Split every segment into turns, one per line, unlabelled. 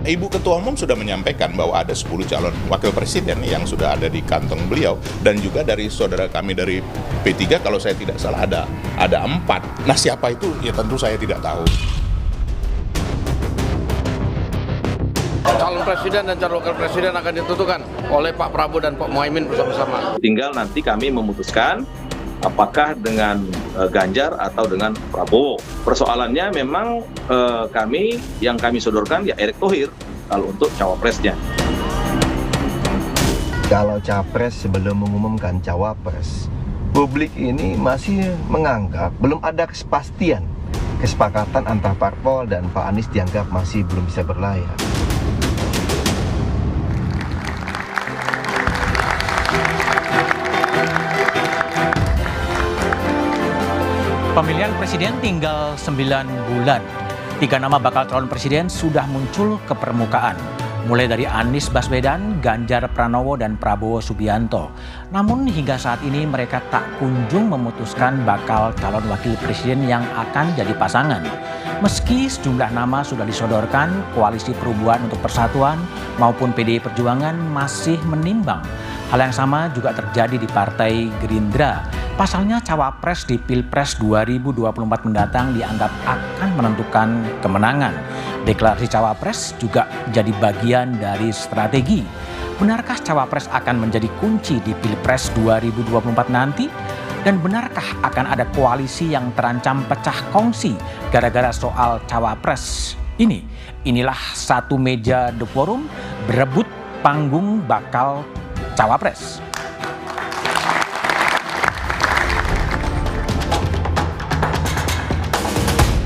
Ibu Ketua Umum sudah menyampaikan bahwa ada 10 calon wakil presiden yang sudah ada di kantong beliau, dan juga dari saudara kami dari P3 kalau saya tidak salah ada 4. Nah, siapa itu ya tentu saya tidak tahu.
Calon presiden dan calon wakil presiden akan ditentukan oleh Pak Prabowo dan Pak Muhaimin bersama-sama.
Tinggal nanti kami memutuskan apakah dengan Ganjar atau dengan Prabowo. Persoalannya memang yang kami sodorkan ya Erick Thohir kalau untuk cawapresnya.
Kalau capres sebelum mengumumkan cawapres, publik ini masih menganggap belum ada kepastian. Kesepakatan antar parpol dan Pak Anies dianggap masih belum bisa berlayar.
Pemilihan presiden tinggal 9 bulan. 3 nama bakal calon presiden sudah muncul ke permukaan. Mulai dari Anies Baswedan, Ganjar Pranowo, dan Prabowo Subianto. Namun hingga saat ini mereka tak kunjung memutuskan bakal calon wakil presiden yang akan jadi pasangan. Meski sejumlah nama sudah disodorkan, Koalisi Perubahan untuk Persatuan maupun PDI Perjuangan masih menimbang. Hal yang sama juga terjadi di Partai Gerindra. Pasalnya cawapres di Pilpres 2024 mendatang dianggap akan menentukan kemenangan. Deklarasi cawapres juga jadi bagian dari strategi. Benarkah cawapres akan menjadi kunci di Pilpres 2024 nanti? Dan benarkah akan ada koalisi yang terancam pecah kongsi gara-gara soal cawapres ini? Inilah satu meja The Forum berebut panggung bakal cawapres.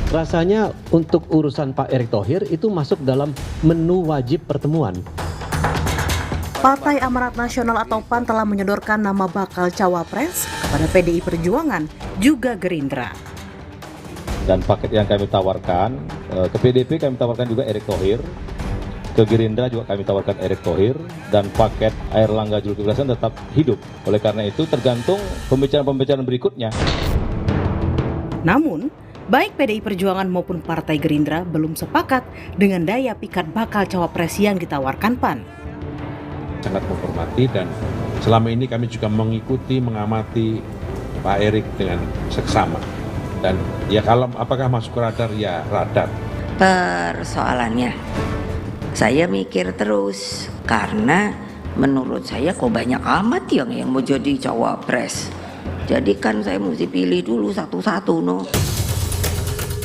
Rasanya untuk urusan Pak Erick Thohir itu masuk dalam menu wajib pertemuan.
Partai Amanat Nasional atau PAN telah menyodorkan nama bakal cawapres kepada PDI Perjuangan, juga Gerindra.
Dan paket yang kami tawarkan, ke PDP kami tawarkan juga Erick Thohir, ke Gerindra juga kami tawarkan Erick Thohir, dan paket Airlangga Zulkifli Hasan tetap hidup. Oleh karena itu tergantung pembicaraan-pembicaraan berikutnya.
Namun, baik PDI Perjuangan maupun Partai Gerindra belum sepakat dengan daya pikat bakal cawapres yang ditawarkan PAN.
Sangat menghormati, dan selama ini kami juga mengikuti, mengamati Pak Erick dengan seksama. Dan ya kalau apakah masuk radar, ya radar.
Persoalannya, saya mikir terus karena menurut saya kok banyak amat yang mau jadi cawapres. Jadi kan saya mesti pilih dulu satu-satu, no.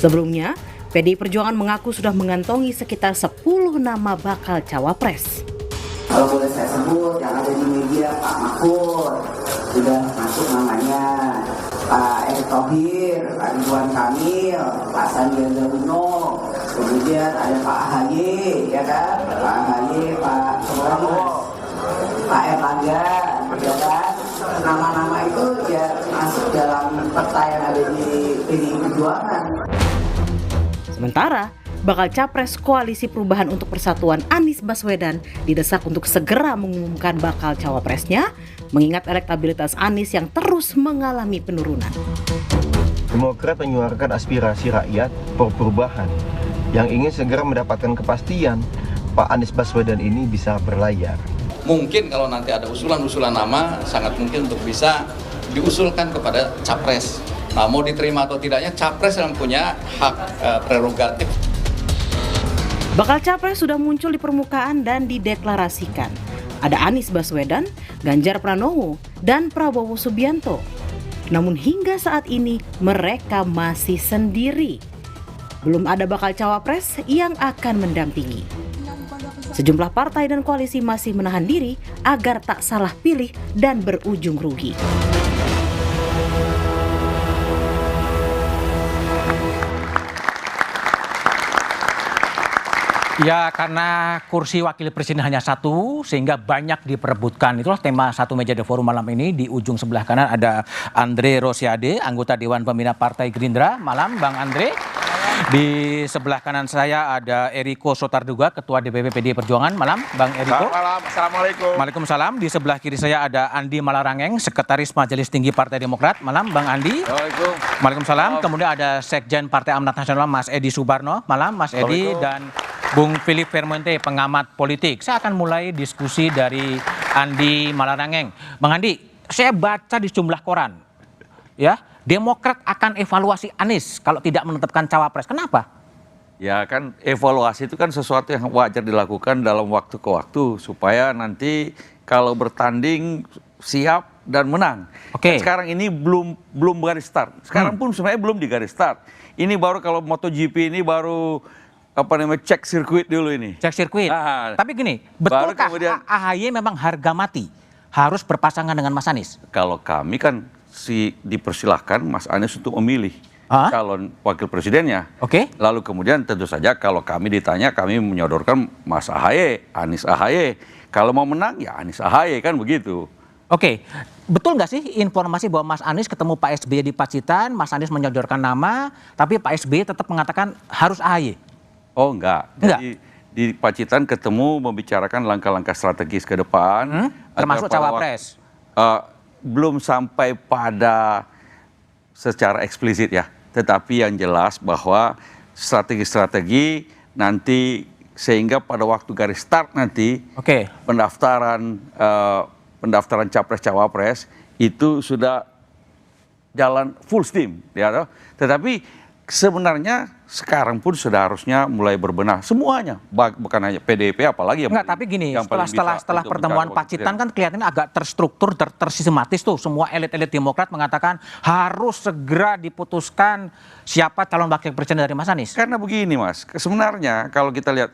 Sebelumnya, PDI Perjuangan mengaku sudah mengantongi sekitar 10 nama bakal cawapres.
Kalau boleh saya sebut yang ada di media, Pak Mahfud sudah masuk namanya, Pak Erick Thohir, Pak Ridwan Kamil, Pak Sandiaga Uno, kemudian ada Pak AHY, ya kan, Pak AHY, Pak Erlangga, ya kan. Nama-nama itu ya masuk dalam peta yang ada di PDI Perjuangan.
Sementara, bakal capres Koalisi Perubahan untuk Persatuan Anies Baswedan didesak untuk segera mengumumkan bakal cawapresnya, mengingat elektabilitas Anies yang terus mengalami penurunan.
Demokrat menyuarakan aspirasi rakyat perubahan yang ingin segera mendapatkan kepastian Pak Anies Baswedan ini bisa berlayar.
Mungkin kalau nanti ada usulan-usulan nama, sangat mungkin untuk bisa diusulkan kepada capres. Nah, mau diterima atau tidaknya, capres yang punya hak prerogatif.
Bakal capres sudah muncul di permukaan dan dideklarasikan. Ada Anies Baswedan, Ganjar Pranowo, dan Prabowo Subianto. Namun hingga saat ini mereka masih sendiri. Belum ada bakal cawapres yang akan mendampingi. Sejumlah partai dan koalisi masih menahan diri agar tak salah pilih dan berujung rugi.
Ya, karena kursi wakil presiden hanya satu sehingga banyak diperebutkan. Itulah tema satu meja The Forum malam ini. Di ujung sebelah kanan ada Andre Rosiade, anggota Dewan Pembina Partai Gerindra. Malam Bang Andre. Di sebelah kanan saya ada Eriko Sotarduga, Ketua DPP PDI Perjuangan. Malam Bang Eriko.
Malam, Assalamualaikum.
Waalaikumsalam. Di sebelah kiri saya ada Andi Malarangeng, Sekretaris Majelis Tinggi Partai Demokrat. Malam Bang Andi. Waalaikumsalam. Kemudian ada Sekjen Partai Amanat Nasional Mas Edi Subarno. Malam Mas Edi. Dan Bung Philip Vermonte, pengamat politik. Saya akan mulai diskusi dari Andi Malarangeng. Bang Andi, saya baca di sejumlah koran, ya, Demokrat akan evaluasi Anies kalau tidak menetapkan cawapres. Kenapa?
Ya kan, evaluasi itu kan sesuatu yang wajar dilakukan dalam waktu ke waktu supaya nanti kalau bertanding siap dan menang.
Oke.
Sekarang ini belum garis start. Sekarang pun sebenarnya belum di garis start. Ini baru kalau MotoGP ini baru cek sirkuit dulu ini.
Cek sirkuit. Tapi gini, betulkah AHY memang harga mati harus berpasangan dengan Mas Anies?
Kalau kami kan dipersilahkan Mas Anies untuk memilih calon wakil presidennya.
Oke.
Lalu kemudian tentu saja kalau kami ditanya, kami menyodorkan Mas AHY, Anies AHY. Kalau mau menang ya Anies AHY, kan begitu.
Oke, betul nggak sih informasi bahwa Mas Anies ketemu Pak SBY di Pacitan, Mas Anies menyodorkan nama, tapi Pak SBY tetap mengatakan harus AHY?
Oh enggak. Jadi di Pacitan ketemu membicarakan langkah-langkah strategis ke depan.
Termasuk cawapres?
Belum sampai pada secara eksplisit ya. Tetapi yang jelas bahwa strategi-strategi nanti sehingga pada waktu garis start nanti pendaftaran capres-cawapres itu sudah jalan full steam. Ya, tetapi sebenarnya sekarang pun sudah harusnya mulai berbenah semuanya, bukan hanya PDIP apalagi yang
tapi gini, setelah pertemuan Pacitan kan kelihatannya agak terstruktur, tersistematis tuh. Semua elit-elit Demokrat mengatakan harus segera diputuskan siapa calon wakil presiden dari Mas Anies.
Karena begini Mas, sebenarnya kalau kita lihat,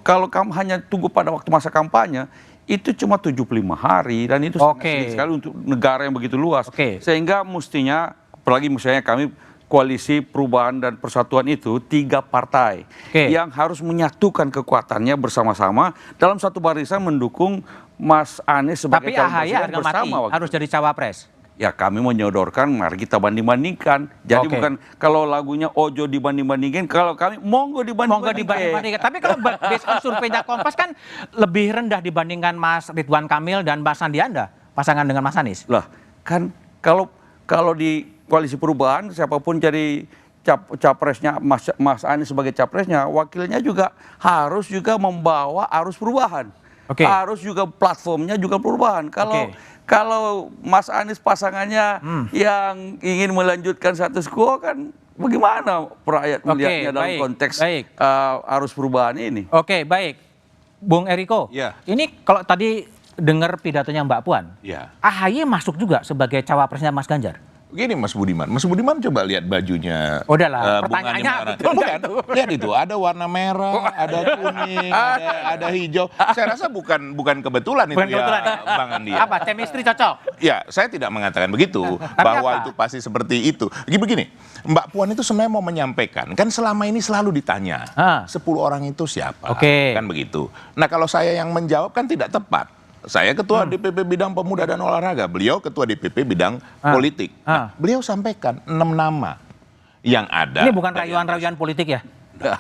kalau kamu hanya tunggu pada waktu masa kampanye, itu cuma 75 hari dan itu sangat sedikit sekali untuk negara yang begitu luas. Sehingga mestinya, apalagi misalnya kami Koalisi Perubahan dan Persatuan itu 3 partai yang harus menyatukan kekuatannya bersama-sama dalam satu barisan mendukung Mas Anies sebagai calon presiden bersama. Tapi AHY harga mati
harus jadi cawapres?
Ya kami menyodorkan, mari kita banding-bandingkan. Jadi bukan kalau lagunya Ojo dibanding-bandingin, kalau kami monggo dibanding-bandingkan. Tapi kalau based on surveinya Kompas kan lebih rendah dibandingkan Mas Ridwan Kamil dan Mbak Sandi Anda, pasangan dengan Mas Anies.
Lah,
kan kalau di Koalisi Perubahan, siapapun jadi capresnya Mas Anies sebagai capresnya, wakilnya juga harus juga membawa arus perubahan. Harus juga platformnya juga perubahan. Kalau Mas Anies pasangannya yang ingin melanjutkan status quo, kan bagaimana rakyat melihatnya dalam konteks arus perubahan ini?
Oke, baik. Bung Eriko, ini kalau tadi dengar pidatonya Mbak Puan, AHY masuk juga sebagai cawapresnya Mas Ganjar?
Begini Mas Budiman coba lihat bajunya.
Udahlah, pertanyaannya betul
bukan. Lihat itu, ada warna merah, ada kuning, ada hijau. Saya rasa bukan kebetulan itu ya, Bang Andi.
Apa, chemistry cocok?
Ya, saya tidak mengatakan begitu, bahwa itu pasti seperti itu. Begini, Mbak Puan itu sebenarnya mau menyampaikan, kan selama ini selalu ditanya, 10 orang itu siapa? Kan begitu. Nah, kalau saya yang menjawab kan tidak tepat. Saya ketua DPP bidang pemuda dan olahraga, beliau ketua DPP bidang politik. Nah, beliau sampaikan 6 nama yang ada.
Ini bukan rayuan-rayuan politik ya?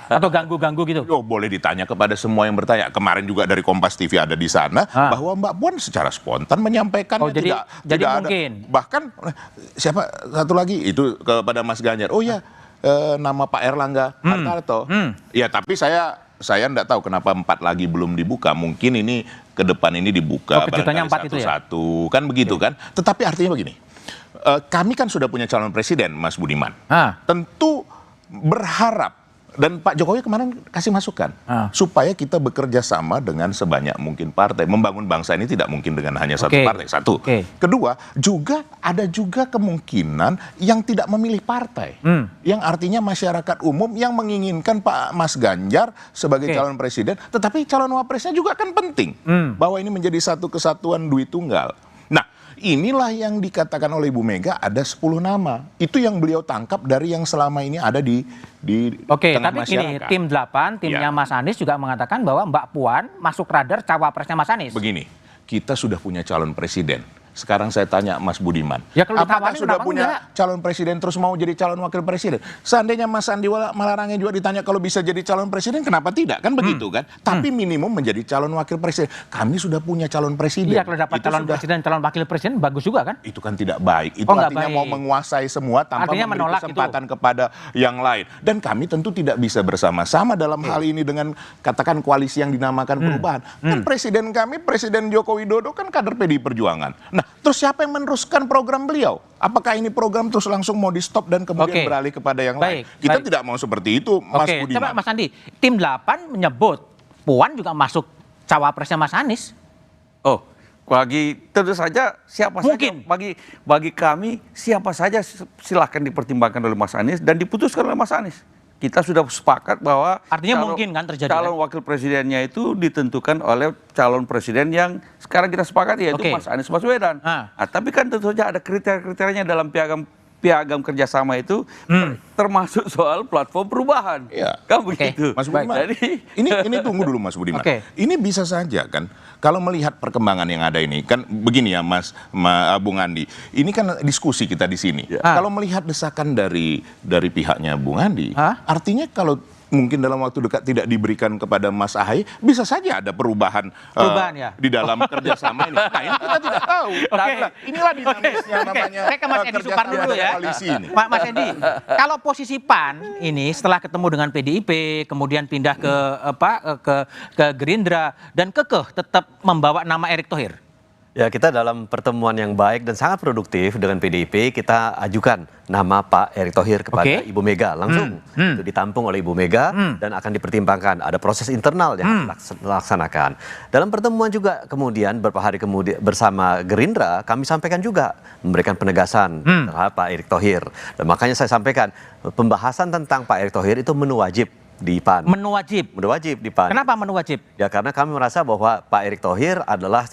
Atau ganggu-ganggu gitu?
Boleh ditanya kepada semua yang bertanya. Kemarin juga dari Kompas TV ada di sana, bahwa Mbak Puan secara spontan menyampaikan
jadi mungkin.
Bahkan siapa satu lagi itu kepada Mas Ganjar. Oh ya, nama Pak Erlangga Hartarto. Ya tapi saya enggak tahu kenapa 4 lagi belum dibuka. Mungkin ini ke depan ini dibuka
kejutannya 4 itu ya?
Satu kan begitu kan. Tetapi artinya begini, kami kan sudah punya calon presiden Mas Budiman. Tentu berharap, dan Pak Jokowi kemarin kasih masukan supaya kita bekerja sama dengan sebanyak mungkin partai. Membangun bangsa ini tidak mungkin dengan hanya satu partai. Satu. Kedua, ada juga kemungkinan yang tidak memilih partai. Yang artinya masyarakat umum yang menginginkan Pak Mas Ganjar sebagai calon presiden, tetapi calon wapresnya juga kan penting. Bahwa ini menjadi satu kesatuan duit tunggal. Nah, inilah yang dikatakan oleh Ibu Mega ada 10 nama. Itu yang beliau tangkap dari yang selama ini ada di tengah
tapi
masyarakat.
Gini, tim 8, timnya Mas Anies juga mengatakan bahwa Mbak Puan masuk radar cawapresnya Mas Anies.
Begini, kita sudah punya calon presiden. Sekarang saya tanya Mas Budiman,
Ya, kalau
apakah
ditawarin,
sudah
kenapa
punya
enggak?
calon presiden terus mau jadi calon wakil presiden? Seandainya Mas Andi Malarangeng juga ditanya kalau bisa jadi calon presiden, kenapa tidak? Kan begitu kan? Tapi minimum menjadi calon wakil presiden. Kami sudah punya calon presiden.
Iya, kalau dapat
Itu
calon
sudah-
presiden, calon wakil presiden bagus juga kan?
itu kan tidak baik. Itu
Oh, nggak
artinya
baik.
mau menguasai semua tanpa
Artinya
memberi
menolak
kesempatan kepada yang lain. Dan kami tentu tidak bisa bersama-sama dalam hal ini dengan katakan koalisi yang dinamakan perubahan. Kan presiden kami, Presiden Joko Widodo kan kader PDI Perjuangan. Nah, terus siapa yang meneruskan program beliau? Apakah ini program terus langsung mau di stop dan kemudian
Oke.
beralih kepada yang
Baik,
lain? Kita
baik.
tidak mau seperti itu, Mas
Oke,
Budiman.
coba Mas Andi, tim 8 menyebut Puan juga masuk cawapresnya Mas Anies.
Oh, tentu saja siapa
Mungkin.
saja bagi kami siapa saja silahkan dipertimbangkan oleh Mas Anies dan diputuskan oleh Mas Anies. Kita sudah sepakat bahwa
Artinya mungkin kan terjadi,
calon wakil presidennya itu ditentukan oleh calon presiden yang sekarang kita sepakati yaitu
Oke.
Mas Anies Baswedan.
Ah.
Nah, tapi kan tentu saja ada kriteria-kriterianya dalam piagam kerjasama itu termasuk soal platform perubahan.
Iya.
Kan begitu.
Mas Budiman,
Jadi
ini tunggu dulu Mas Budiman.
Oke.
Ini bisa saja kan, kalau melihat perkembangan yang ada ini, kan begini ya Bung Andi, ini kan diskusi kita di sini. Kalau melihat desakan dari pihaknya Bung Andi, artinya kalau mungkin dalam waktu dekat tidak diberikan kepada Mas Ahaye, bisa saja ada perubahan
Ya.
di dalam kerjasama ini. Nah, ini kita tidak tahu.
Oke.
Nah, inilah dinamisnya namanya
Saya ke Mas Edi
kerjasama
Suparno dulu ya.
koalisi ini.
Mas Edi, kalau posisi PAN ini setelah ketemu dengan PDIP, kemudian pindah ke Gerindra dan kekeh tetap membawa nama Erick Thohir.
Ya, kita dalam pertemuan yang baik dan sangat produktif dengan PDIP, kita ajukan nama Pak Erick Thohir kepada Ibu Mega langsung. Itu ditampung oleh Ibu Mega dan akan dipertimbangkan. Ada proses internal yang harus dilaksanakan. Dalam pertemuan juga kemudian beberapa hari kemudian bersama Gerindra, kami sampaikan juga memberikan penegasan terhadap Pak Erick Thohir. Dan makanya saya sampaikan pembahasan tentang Pak Erick Thohir itu menu wajib di PAN.
Menu wajib?
Menu wajib di PAN.
Kenapa menu wajib?
Ya karena kami merasa bahwa Pak Erick Thohir adalah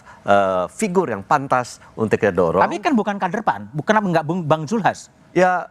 figur yang pantas untuk kita dorong.
Tapi kan bukan kader PAN, bukan enggak Bang Zulhas.
Ya,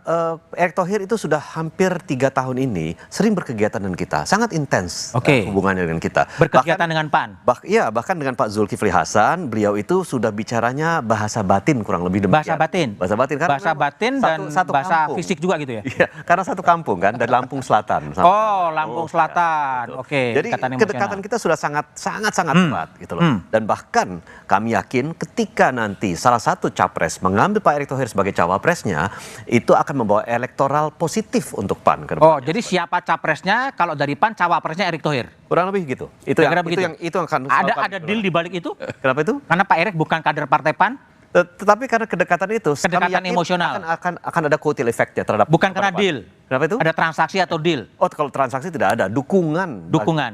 Erick Thohir itu sudah hampir 3 tahun ini sering berkegiatan dengan kita, sangat intens hubungannya dengan kita.
Berkegiatan dengan PAN?
Bahkan dengan Pak Zulkifli Hasan, beliau itu sudah bicaranya bahasa batin kurang lebih demikian.
Bahasa batin?
Bahasa batin. Karena
bahasa batin dan bahasa
kampung.
fisik juga gitu ya?
Iya, karena satu kampung kan, dari Lampung Selatan.
Oh, Lampung Selatan. Oke.
Jadi kedekatan kita sudah sangat erat gitu loh. Dan bahkan kami yakin ketika nanti salah satu capres mengambil Pak Erick Thohir sebagai cawapresnya, itu akan membawa elektoral positif untuk PAN ke depan.
Oh, jadi siapa capresnya kalau dari PAN cawapresnya Erick Thohir?
Kurang lebih gitu. Itu yang akan
ada deal di balik itu?
Kenapa itu?
Karena Pak Erick bukan kader Partai PAN.
Tetapi karena kedekatan itu,
kedekatan emosional
akan ada kotil efek ya terhadap.
Bukan karena deal.
Kenapa itu?
Ada transaksi atau deal?
Oh, kalau transaksi tidak ada, dukungan.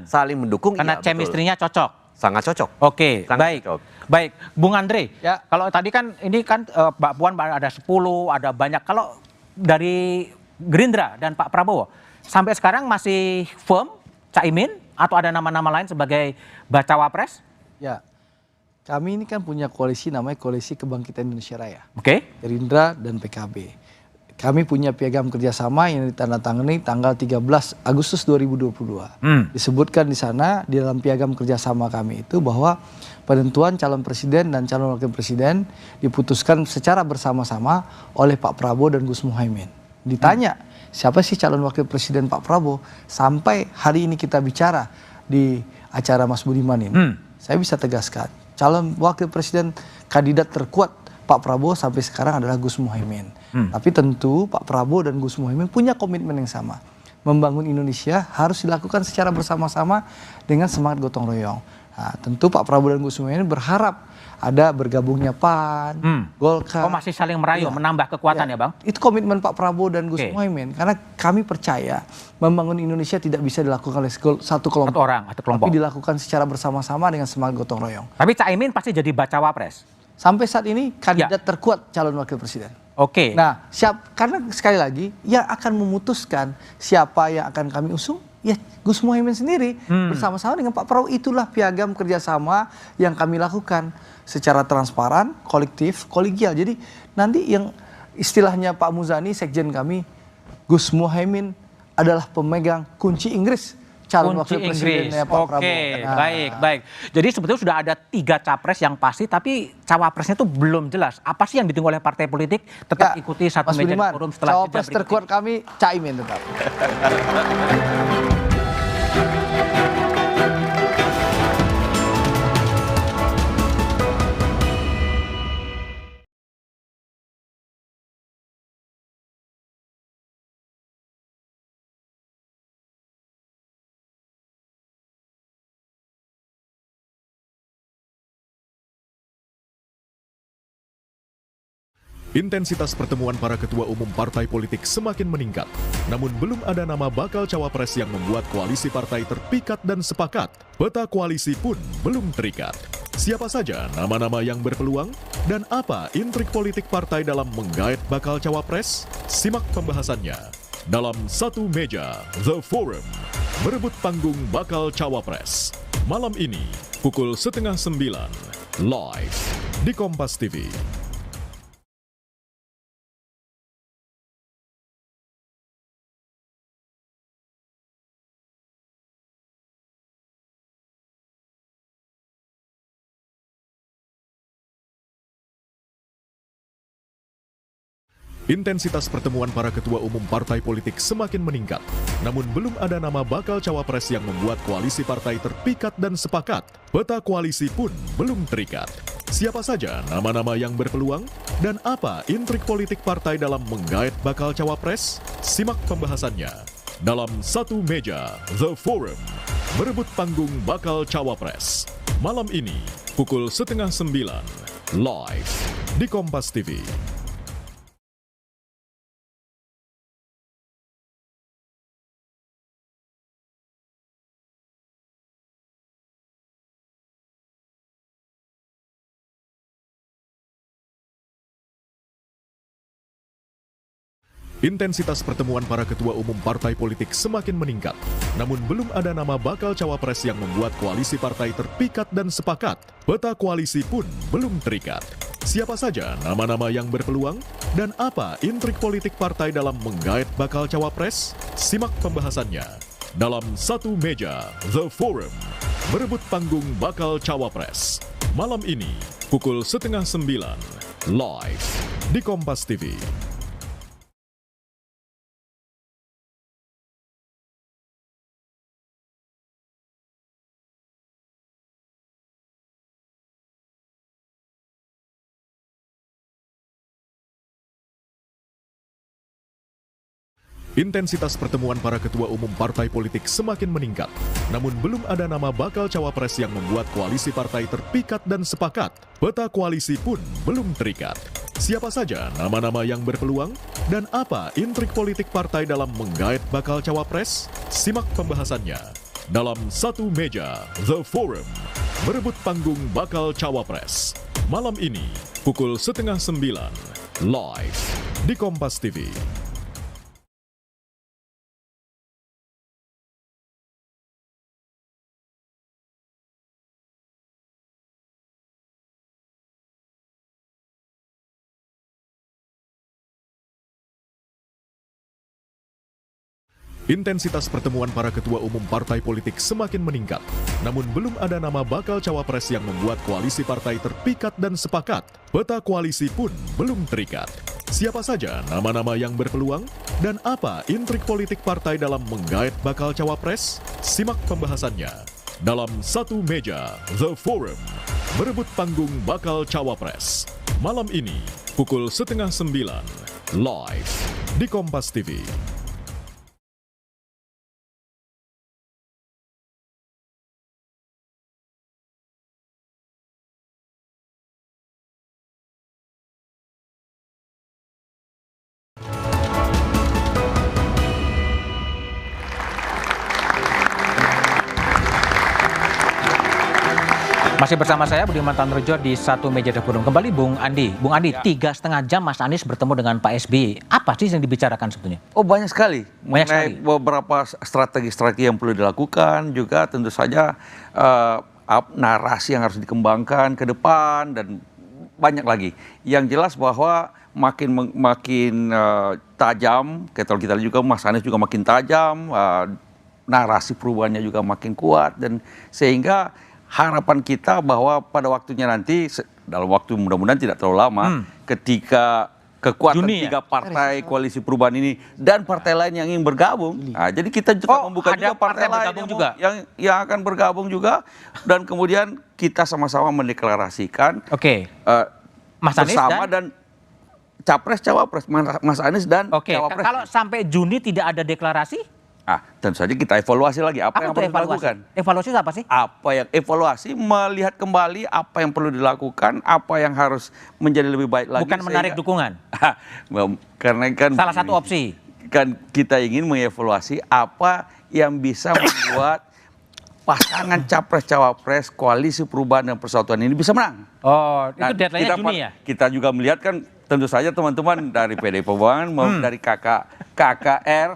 Saling mendukung.
Karena chemistry-nya cocok.
Sangat cocok.
Oke, baik. Baik, Bung Andre. Ya. Kalau tadi kan ini kan Mbak Puan ada 10, ada banyak. Kalau dari Gerindra dan Pak Prabowo sampai sekarang masih firm Caimin atau ada nama-nama lain sebagai bacawa pres?
Ya, kami ini kan punya koalisi namanya Koalisi Kebangkitan Indonesia Raya.
Oke.
Gerindra dan PKB. Kami punya piagam kerjasama yang ditandatangani tanggal 13 Agustus 2022. Disebutkan di sana di dalam piagam kerjasama kami itu bahwa penentuan calon presiden dan calon wakil presiden diputuskan secara bersama-sama oleh Pak Prabowo dan Gus Muhaimin. Ditanya siapa sih calon wakil presiden Pak Prabowo, sampai hari ini kita bicara di acara Mas Budiman ini, saya bisa tegaskan calon wakil presiden kandidat terkuat Pak Prabowo sampai sekarang adalah Gus Muhaimin. Tapi tentu Pak Prabowo dan Gus Muhaimin punya komitmen yang sama. Membangun Indonesia harus dilakukan secara bersama-sama dengan semangat gotong royong. Nah, tentu Pak Prabowo dan Gus Muhaimin berharap ada bergabungnya PAN, Golkar.
Oh, masih saling merayu, menambah kekuatan ya Bang?
Itu komitmen Pak Prabowo dan Gus Muhaimin. Karena kami percaya membangun Indonesia tidak bisa dilakukan oleh satu kelompok.
Satu orang atau kelompok.
Tapi dilakukan secara bersama-sama dengan semangat gotong royong.
Tapi Caimin pasti jadi bacawa pres?
Sampai saat ini kandidat terkuat calon wakil presiden.
Oke.
Nah, karena sekali lagi yang akan memutuskan siapa yang akan kami usung, ya Gus Muhaimin sendiri bersama-sama dengan Pak Prabowo. Itulah piagam kerjasama yang kami lakukan secara transparan, kolektif, kolegial. Jadi nanti yang istilahnya Pak Muzani, sekjen kami, Gus Muhaimin adalah pemegang kunci Inggris calon
kunci
wakil
Inggris.
presidennya Pak
Oke,
Prabowo. Nah.
baik. Jadi sebetulnya sudah ada 3 capres yang pasti, tapi cawapresnya itu belum jelas. Apa sih yang ditunggu oleh partai politik? Tetap ikuti Satu
Mas
Meja
Budiman,
Forum setelah jeda
cawapres
berikut
terkuat kami Caimin tetap.
Intensitas pertemuan para ketua umum partai politik semakin meningkat, namun belum ada nama bakal cawapres yang membuat koalisi partai terpikat dan sepakat. Peta koalisi pun belum terikat. Siapa saja nama-nama yang berpeluang dan apa intrik politik partai dalam menggait bakal cawapres? Simak pembahasannya dalam Satu Meja The Forum, merebut panggung bakal cawapres. Malam ini pukul 8:30 live di Kompas TV. Intensitas pertemuan para ketua umum partai politik semakin meningkat, namun belum ada nama bakal cawapres yang membuat koalisi partai terpikat dan sepakat. Peta koalisi pun belum terikat. Siapa saja nama-nama yang berpeluang dan apa intrik politik partai dalam menggait bakal cawapres? Simak pembahasannya dalam Satu Meja The Forum, merebut panggung bakal cawapres. Malam ini pukul 8:30 live di Kompas TV. Intensitas pertemuan para ketua umum partai politik semakin meningkat, namun belum ada nama bakal cawapres yang membuat koalisi partai terpikat dan sepakat. Peta koalisi pun belum terikat. Siapa saja nama-nama yang berpeluang dan apa intrik politik partai dalam menggait bakal cawapres? Simak pembahasannya dalam Satu Meja The Forum, merebut panggung bakal cawapres. Malam ini pukul 8:30 live di Kompas TV. Intensitas pertemuan para ketua umum partai politik semakin meningkat, namun belum ada nama bakal cawapres yang membuat koalisi partai terpikat dan sepakat. Peta koalisi pun belum terikat. Siapa saja nama-nama yang berpeluang dan apa intrik politik partai dalam menggait bakal cawapres? Simak pembahasannya dalam Satu Meja The Forum, merebut panggung bakal cawapres. Malam ini pukul 8:30 live di Kompas TV. Intensitas pertemuan para ketua umum partai politik semakin meningkat, namun belum ada nama bakal cawapres yang membuat koalisi partai terpikat dan sepakat. Peta koalisi pun belum terikat. Siapa saja nama-nama yang berpeluang dan apa intrik politik partai dalam menggait bakal cawapres? Simak pembahasannya dalam Satu Meja The Forum, merebut panggung bakal cawapres. Malam ini pukul 8:30 live di Kompas TV.
Masih bersama saya Budiman Tanrejo di Satu Meja The Forum. Kembali Bung Andi. Bung Andi, 3,5 jam Mas Anies bertemu dengan Pak SBY. Apa sih yang dibicarakan sebetulnya?
Oh, banyak sekali. Mengenai beberapa strategi-strategi yang perlu dilakukan, juga tentu saja narasi yang harus dikembangkan ke depan, dan banyak lagi. Yang jelas bahwa makin tajam, kalau kita lihat juga Mas Anies juga makin tajam, narasi perubahannya juga makin kuat, dan sehingga harapan kita bahwa pada waktunya nanti dalam waktu mudah-mudahan tidak terlalu lama, ketika kekuatan tiga partai koalisi perubahan ini dan partai lain yang ingin bergabung, nah, jadi kita juga membuka juga partai lain yang akan bergabung juga, dan kemudian kita sama-sama mendeklarasikan
Mas Anies
bersama dan capres cawapres, Mas Anies dan cawapres.
Kalau sampai Juni tidak ada deklarasi?
Tentu saja kita evaluasi lagi apa yang perlu dilakukan.
Evaluasi apa sih?
Evaluasi melihat kembali apa yang perlu dilakukan, apa yang harus menjadi lebih baik lagi.
Bukan menarik dukungan.
Karena kan
salah satu opsi.
Kan kita ingin mengevaluasi apa yang bisa membuat pasangan capres cawapres koalisi perubahan dan persatuan ini bisa menang.
Itu deadline-nya Juni ya?
Kita juga melihat kan tentu saja teman-teman dari PDI Perjuangan, dari KKR,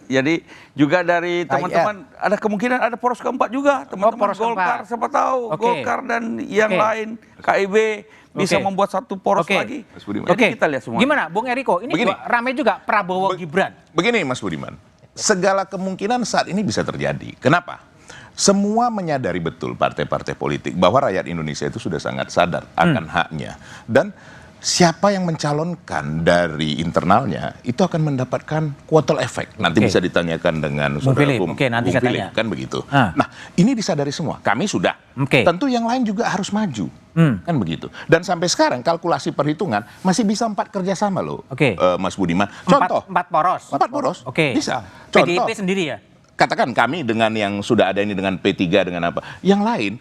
jadi juga dari teman-teman ada kemungkinan ada poros keempat juga, teman-teman Golkar, siapa tahu Golkar dan yang lain, KIB bisa membuat satu poros lagi. Jadi kita lihat semua.
Gimana Bung Eriko? Ini juga ramai juga Prabowo Gibran.
Begini Mas Budiman, segala kemungkinan saat ini bisa terjadi. Kenapa? Semua menyadari betul partai-partai politik bahwa rakyat Indonesia itu sudah sangat sadar akan haknya. Dan siapa yang mencalonkan dari internalnya itu akan mendapatkan kuotal efek. Nanti bisa ditanyakan dengan saudara Bung Philip, kan begitu. Nah, ini disadari semua. Kami sudah. Tentu yang lain juga harus maju. Kan begitu. Dan sampai sekarang kalkulasi perhitungan masih bisa 4 kerjasama loh, Mas Budiman. Contoh.
4 poros.
4 poros. Bisa.
PDIP sendiri ya?
Katakan kami dengan yang sudah ada ini dengan P3 dengan apa. Yang lain,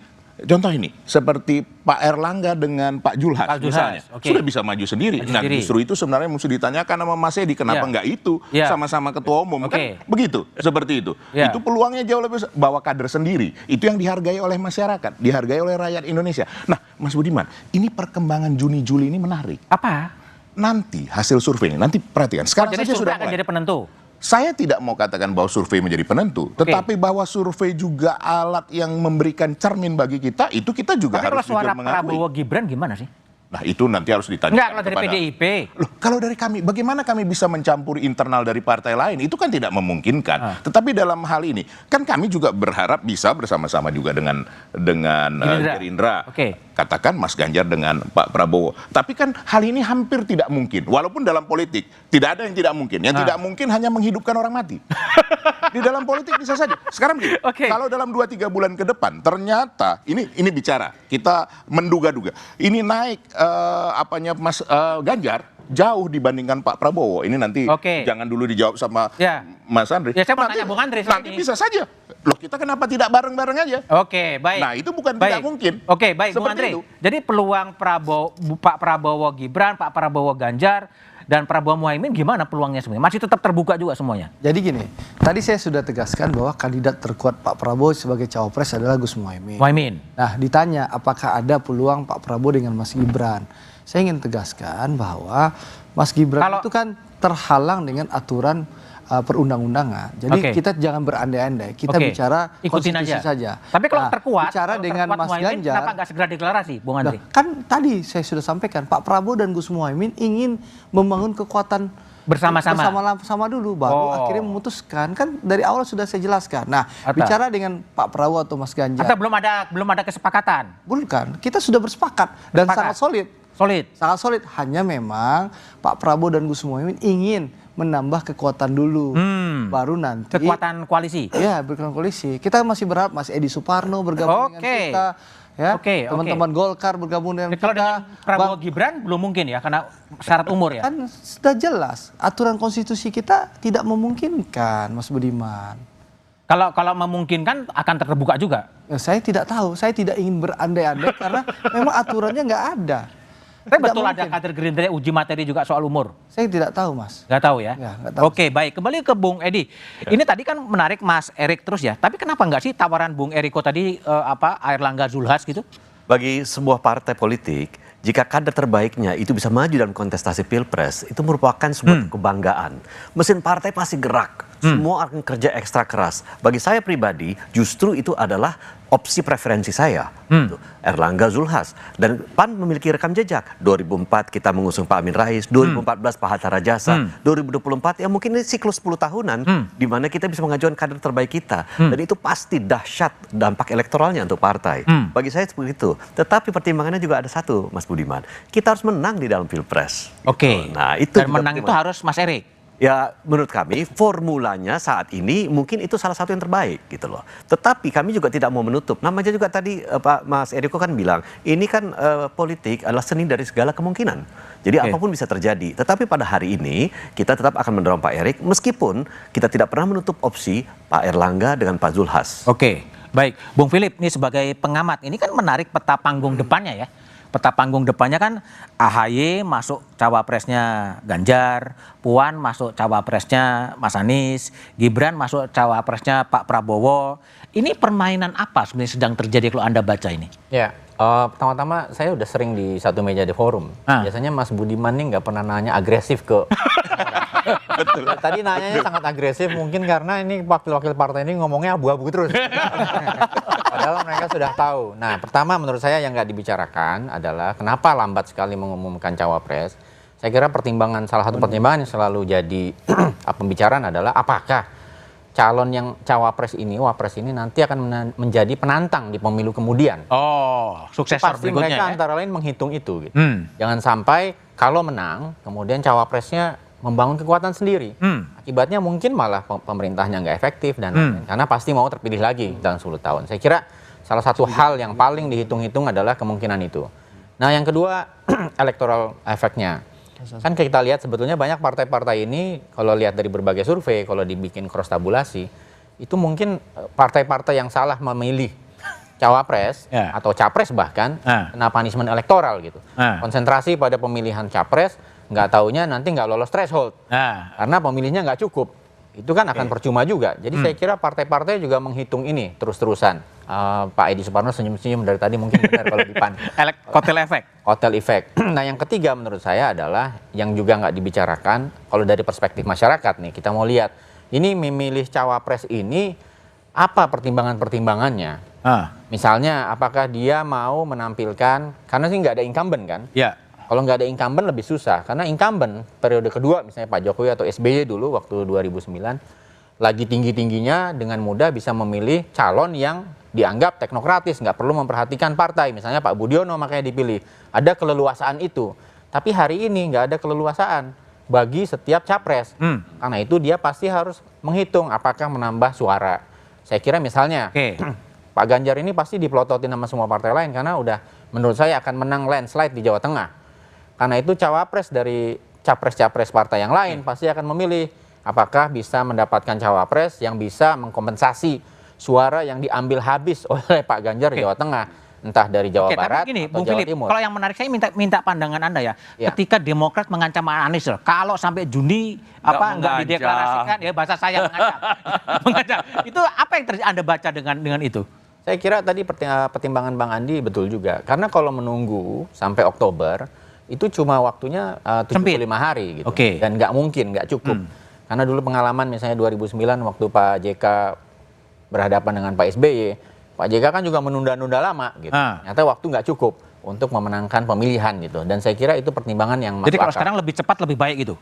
contoh ini, seperti Pak Erlangga dengan Pak Julhas misalnya, sudah bisa maju sendiri. Nah justru itu sebenarnya mesti ditanyakan sama Mas Edi, kenapa enggak itu sama-sama ketua umum, kan begitu, seperti itu. Itu peluangnya jauh lebih besar, bawa kader sendiri. Itu yang dihargai oleh masyarakat, dihargai oleh rakyat Indonesia. Nah Mas Budiman, ini perkembangan Juni-Juli ini menarik.
Apa?
Nanti hasil survei ini, nanti perhatikan. Sekarang
jadi
saja sudah
akan jadi penentu?
Saya tidak mau katakan bahwa survei menjadi penentu, tetapi bahwa survei juga alat yang memberikan cermin bagi kita, itu kita juga harus jujur mengakui.
Tapi kalau suara Prabowo Gibran gimana sih?
Nah itu nanti harus ditanyakan.
Enggak, kalau dari PDIP.
Loh, kalau dari kami, bagaimana kami bisa mencampuri internal dari partai lain? Itu kan tidak memungkinkan. Tetapi dalam hal ini, kan kami juga berharap bisa bersama-sama juga dengan Gerindra. Katakan Mas Ganjar dengan Pak Prabowo. Tapi kan hal ini hampir tidak mungkin. Walaupun dalam politik, tidak ada yang tidak mungkin. Yang tidak mungkin hanya menghidupkan orang mati. Di dalam politik bisa saja. Sekarang gini, kalau dalam 2-3 bulan ke depan, ternyata, ini bicara, kita menduga-duga. Ini naik Mas Ganjar jauh dibandingkan Pak Prabowo. Ini nanti jangan dulu dijawab sama Mas Andri.
Ya saya mau tanya Bung Andri.
Nanti bisa saja. Loh kita kenapa tidak bareng-bareng aja?
Baik.
Nah itu bukan tidak mungkin.
Baik Bung Andri. Jadi peluang Pak Prabowo Gibran, Pak Prabowo Ganjar, dan Prabowo Muhaimin gimana peluangnya sebenarnya? Masih tetap terbuka juga semuanya?
Jadi gini, tadi saya sudah tegaskan bahwa kandidat terkuat Pak Prabowo sebagai cawapres adalah Gus Muhaimin. Nah ditanya apakah ada peluang Pak Prabowo dengan Mas Gibran. Saya ingin tegaskan bahwa Mas Gibran itu kan terhalang dengan aturan perundang-undangan. Jadi kita jangan berandai-andai, kita bicara konstitusi saja.
Tapi kalau terkuat,
bicara dengan Mas Ganjar,
kenapa nggak segera deklarasi, Bung Andri?
Kan tadi saya sudah sampaikan, Pak Prabowo dan Gus Muhaimin ingin membangun kekuatan bersama-sama dulu, baru akhirnya memutuskan. Kan dari awal sudah saya jelaskan. Nah, bicara dengan Pak Prabowo atau Mas Ganjar,
atau belum ada kesepakatan?
Bukan, kita sudah bersepakat dan sangat solid. Sangat solid. Hanya memang Pak Prabowo dan Gus Muhaimin ingin menambah kekuatan dulu, baru nanti
kekuatan koalisi.
Ya, kekuatan koalisi. Kita masih berharap Mas Edi Suparno bergabung dengan kita, ya. Teman-teman Golkar bergabung dengan kita.
Kalau dengan Prabowo Gibran belum mungkin ya, karena syarat umur ya.
Kan sudah jelas, aturan konstitusi kita tidak memungkinkan, Mas Budiman.
Kalau memungkinkan akan terbuka juga.
Ya, saya tidak tahu, saya tidak ingin berandai-andai karena memang aturannya nggak ada.
Tapi betul ada kader Gerindra uji materi juga soal umur?
Saya tidak tahu, Mas.
Nggak tahu ya?
Nggak tahu.
Baik. Kembali ke Bung Edi. Ini tadi kan menarik Mas Erik terus ya. Tapi kenapa nggak sih tawaran Bung Eriko tadi Airlangga Zulhas gitu?
Bagi sebuah partai politik, jika kader terbaiknya itu bisa maju dalam kontestasi pilpres, itu merupakan sebuah kebanggaan. Mesin partai pasti gerak. semua akan kerja ekstra keras. Bagi saya pribadi, justru itu adalah opsi preferensi saya. Gitu. Erlangga Zulhas. Dan PAN memiliki rekam jejak. 2004 kita mengusung Pak Amin Rais, 2014 Pak Hatta Rajasa, 2024 ya mungkin ini siklus 10 tahunan di mana kita bisa mengajukan kader terbaik kita. Dan itu pasti dahsyat dampak elektoralnya untuk partai. Bagi saya seperti itu. Tetapi pertimbangannya juga ada satu, Mas Budiman. Kita harus menang di dalam Pilpres.
Oke.
Nah, itu
dan menang itu harus Mas Erik.
Ya, menurut kami formulanya saat ini mungkin itu salah satu yang terbaik gitu loh. Tetapi kami juga tidak mau menutup. Namanya juga tadi Pak Mas Eriko kan bilang, ini kan politik adalah seni dari segala kemungkinan. Jadi apapun bisa terjadi. Tetapi pada hari ini kita tetap akan mendorong Pak Erik meskipun kita tidak pernah menutup opsi Pak Erlangga dengan Pak Zulhas.
Oke, baik. Bung Philip, ini sebagai pengamat, ini kan menarik peta panggung depannya ya. Peta panggung depannya kan AHY masuk cawapresnya Ganjar, Puan masuk cawapresnya Mas Anies, Gibran masuk cawapresnya Pak Prabowo. Ini permainan apa sebenarnya sedang terjadi kalau Anda baca ini?
Ya, pertama-tama saya udah sering di satu meja di forum. Biasanya Mas Budiman nih nggak pernah nanya agresif ke. Betul. Tadi nanyanya sangat agresif mungkin karena ini wakil-wakil partai ini ngomongnya abu-abu terus. Padahal mereka sudah tahu. Nah, pertama menurut saya yang nggak dibicarakan adalah kenapa lambat sekali mengumumkan cawapres. Saya kira salah satu pertimbangan yang selalu jadi pembicaraan adalah apakah calon yang wapres ini nanti akan menjadi penantang di pemilu kemudian.
Oh, suksesor
pasti
berikutnya
mereka
ya?
Antara lain menghitung itu. Gitu. Jangan sampai kalau menang, kemudian cawapresnya membangun kekuatan sendiri. Akibatnya mungkin malah pemerintahnya nggak efektif dan lain-lain. Karena pasti mau terpilih lagi dalam 10 tahun. Saya kira salah satu hal yang paling dihitung-hitung adalah kemungkinan itu. Nah yang kedua, electoral efeknya. Kan kita lihat sebetulnya banyak partai-partai ini, kalau lihat dari berbagai survei, kalau dibikin cross tabulasi, itu mungkin partai-partai yang salah memilih cawapres atau capres bahkan kena punishment elektoral gitu. Konsentrasi pada pemilihan capres, nggak taunya nanti nggak lolos threshold karena pemilihnya nggak cukup, itu kan akan percuma juga. Jadi saya kira partai-partai juga menghitung ini terus-terusan. Pak Edi Suparno senyum-senyum dari tadi mungkin benar kalau di PAN.
Kotel efek.
Kotel efek. Nah yang ketiga menurut saya adalah yang juga nggak dibicarakan kalau dari perspektif masyarakat nih, kita mau lihat ini memilih cawapres ini apa pertimbangannya. Misalnya apakah dia mau menampilkan, karena sih nggak ada incumbent kan. Kalau nggak ada incumbent lebih susah, karena incumbent periode kedua misalnya Pak Jokowi atau SBY dulu waktu 2009 lagi tinggi-tingginya dengan mudah bisa memilih calon yang dianggap teknokratis, nggak perlu memperhatikan partai. Misalnya Pak Budiono makanya dipilih. Ada keleluasaan itu. Tapi hari ini nggak ada keleluasaan bagi setiap capres. Karena itu dia pasti harus menghitung apakah menambah suara. Saya kira misalnya Pak Ganjar ini pasti dipelototin sama semua partai lain karena udah menurut saya akan menang landslide di Jawa Tengah. Karena itu cawapres dari capres-capres partai yang lain pasti akan memilih apakah bisa mendapatkan cawapres yang bisa mengkompensasi suara yang diambil habis oleh Pak Ganjar di Jawa Tengah, entah dari Jawa Barat
tapi gini,
atau
Bung
Jawa
Philip,
Timur.
kalau yang menarik saya minta pandangan Anda ya. Ketika Demokrat mengancam Anies, kalau sampai Juni nggak dideklarasikan, ya bahasa saya mengancam. Itu apa yang Anda baca dengan itu?
Saya kira tadi pertimbangan Bang Andi betul juga. Karena kalau menunggu sampai Oktober, itu cuma waktunya 75 hari gitu. Dan nggak mungkin, nggak cukup. Karena dulu pengalaman misalnya 2009 waktu Pak JK berhadapan dengan Pak SBY, Pak JK kan juga menunda-nunda lama gitu. Ternyata waktu nggak cukup untuk memenangkan pemilihan gitu. Dan saya kira itu pertimbangan yang masuk akal.
Jadi kalau sekarang lebih cepat lebih baik gitu?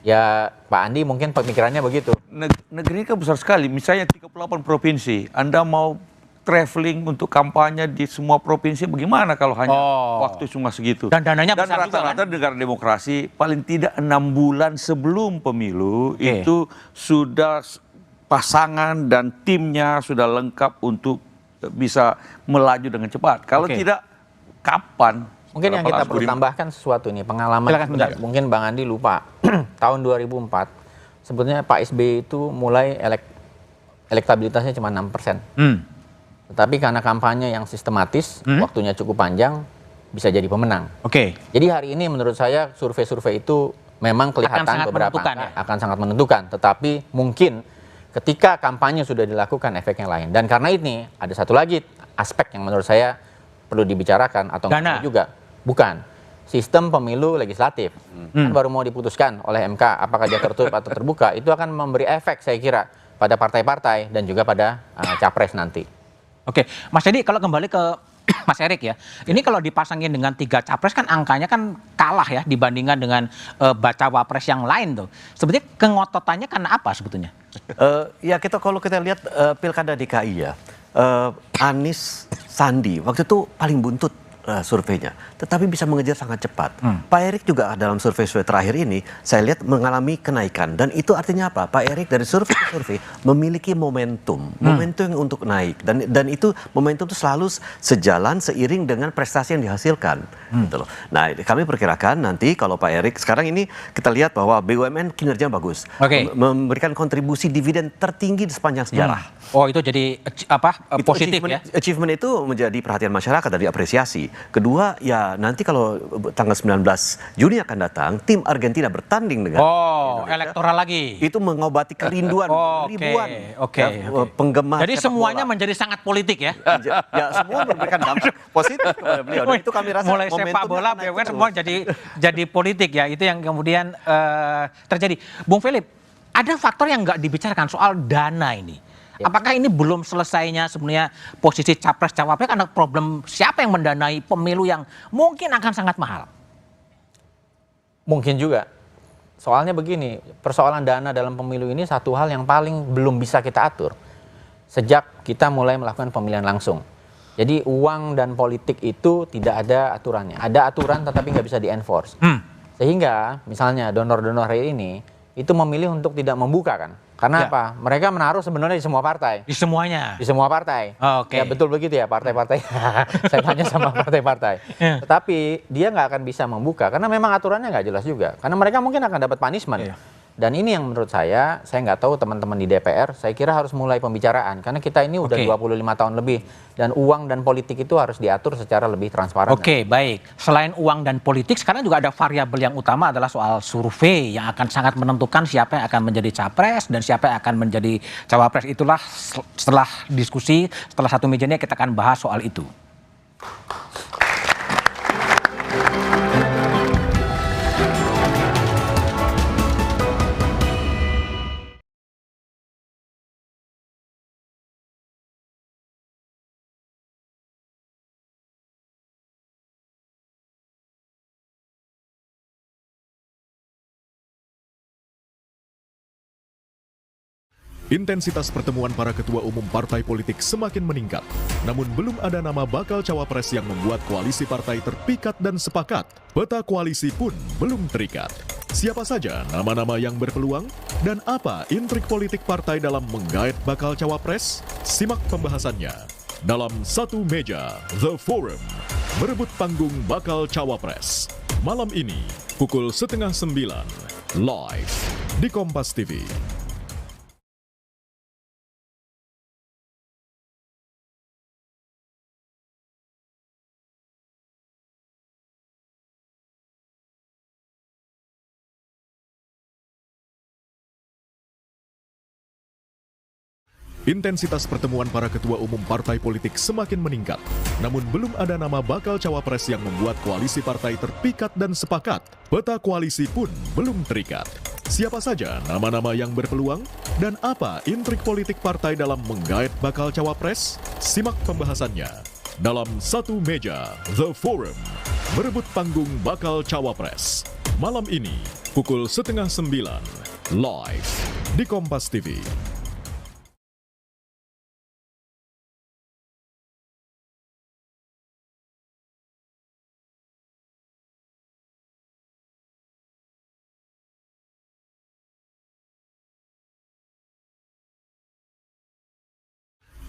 Ya Pak Andi mungkin pemikirannya begitu.
Negeri ini kan besar sekali, misalnya 38 provinsi, Anda mau traveling untuk kampanye di semua provinsi, bagaimana kalau hanya waktu cuma segitu?
Dan dananya besar juga
rata-rata
kan?
negara demokrasi paling tidak 6 bulan sebelum pemilu itu sudah pasangan dan timnya sudah lengkap untuk bisa melaju dengan cepat. Kalau tidak, kapan?
Mungkin yang kita perlu tambahkan sesuatu nih, pengalaman mungkin Bang Andi lupa. Tahun 2004, sebetulnya Pak SBY itu mulai elektabilitasnya cuma 6%. Tetapi karena kampanye yang sistematis, waktunya cukup panjang, bisa jadi pemenang. Jadi hari ini menurut saya survei-survei itu memang kelihatan beberapa akan sangat menentukan. Tetapi mungkin ketika kampanye sudah dilakukan efeknya lain. Dan karena ini ada satu lagi aspek yang menurut saya perlu dibicarakan atau juga. Bukan. sistem pemilu legislatif. Kan baru mau diputuskan oleh MK apakah dia tertutup atau terbuka, itu akan memberi efek saya kira pada partai-partai dan juga pada capres nanti.
Oke, Mas Edi, kalau kembali ke Mas Erik ya, ini kalau dipasangin dengan 3 capres kan angkanya kan kalah ya dibandingkan dengan bacawa pres yang lain tuh. Sebetulnya kengototannya karena apa sebetulnya?
Ya kalau kita lihat Pilkada DKI ya, Anies Sandi waktu itu paling buntut surveinya, tetapi bisa mengejar sangat cepat. Pak Erik juga dalam survei terakhir ini saya lihat mengalami kenaikan, dan itu artinya apa? Pak Erik dari survei ke survei memiliki momentum untuk naik, dan itu momentum itu selalu sejalan seiring dengan prestasi yang dihasilkan. Gitu loh. Nah, kami perkirakan nanti kalau Pak Erik sekarang ini kita lihat bahwa BUMN kinerja bagus, memberikan kontribusi dividen tertinggi di sepanjang sejarah.
Oh, itu jadi positif ya?
Achievement itu menjadi perhatian masyarakat dan diapresiasi. Kedua, ya nanti kalau tanggal 19 Juni akan datang, tim Argentina bertanding dengan Indonesia.
Elektoral lagi.
Itu mengobati kerinduan ribuan penggemar.
Jadi semuanya menjadi sangat politik ya?
Ya, semua memberikan dampak positif kepada beliau. Dan itu kami rasa
mulai sepak bola, BUMN semua jadi politik ya. Itu yang kemudian terjadi. Bung Philip, ada faktor yang nggak dibicarakan soal dana ini. Apakah ini belum selesainya sebenarnya posisi capres-cawapres karena problem siapa yang mendanai pemilu yang mungkin akan sangat mahal?
Mungkin juga. Soalnya begini, persoalan dana dalam pemilu ini satu hal yang paling belum bisa kita atur sejak kita mulai melakukan pemilihan langsung. Jadi uang dan politik itu tidak ada aturannya. Ada aturan tetapi nggak bisa di-enforce. Sehingga misalnya donor-donor ini itu memilih untuk tidak membuka kan. Karena apa? Mereka menaruh sebenarnya di semua partai.
Di semuanya?
Di semua partai.
Oke.
Ya betul begitu ya, partai-partai. Saya tanya sama partai-partai. Tetapi dia nggak akan bisa membuka karena memang aturannya nggak jelas juga. Karena mereka mungkin akan dapat punishment. Dan ini yang menurut saya nggak tahu teman-teman di DPR, saya kira harus mulai pembicaraan. Karena kita ini udah 25 tahun lebih. Dan uang dan politik itu harus diatur secara lebih transparan.
Oke, baik. Selain uang dan politik, sekarang juga ada variabel yang utama adalah soal survei yang akan sangat menentukan siapa yang akan menjadi capres dan siapa yang akan menjadi cawapres. Itulah setelah diskusi, setelah satu meja ini kita akan bahas soal itu.
Intensitas pertemuan para ketua umum partai politik semakin meningkat, namun belum ada nama bakal cawapres yang membuat koalisi partai terpikat dan sepakat. Peta koalisi pun belum terikat. Siapa saja nama-nama yang berpeluang dan apa intrik politik partai dalam menggait bakal cawapres? Simak pembahasannya dalam Satu Meja The Forum, merebut panggung bakal cawapres. Malam ini pukul 8:30 live di Kompas TV. Intensitas pertemuan para ketua umum partai politik semakin meningkat, namun belum ada nama bakal cawapres yang membuat koalisi partai terpikat dan sepakat. Peta koalisi pun belum terikat. Siapa saja nama-nama yang berpeluang dan apa intrik politik partai dalam menggait bakal cawapres? Simak pembahasannya dalam Satu Meja The Forum, merebut panggung bakal cawapres. Malam ini pukul 8:30 live di Kompas TV.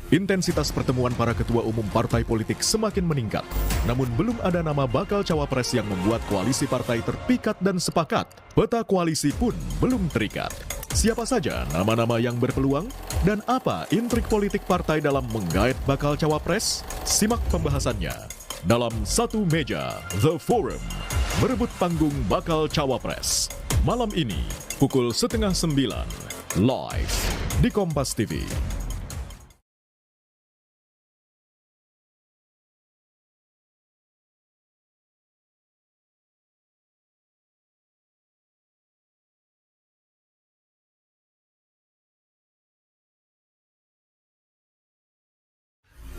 Intensitas pertemuan para ketua umum partai politik semakin meningkat, namun belum ada nama bakal cawapres yang membuat koalisi partai terpikat dan sepakat. Peta koalisi pun belum terikat. Siapa saja nama-nama yang berpeluang dan apa intrik politik partai dalam menggait bakal cawapres? Simak pembahasannya dalam Satu Meja The Forum, merebut panggung bakal cawapres. Malam ini pukul 8:30 live di Kompas TV.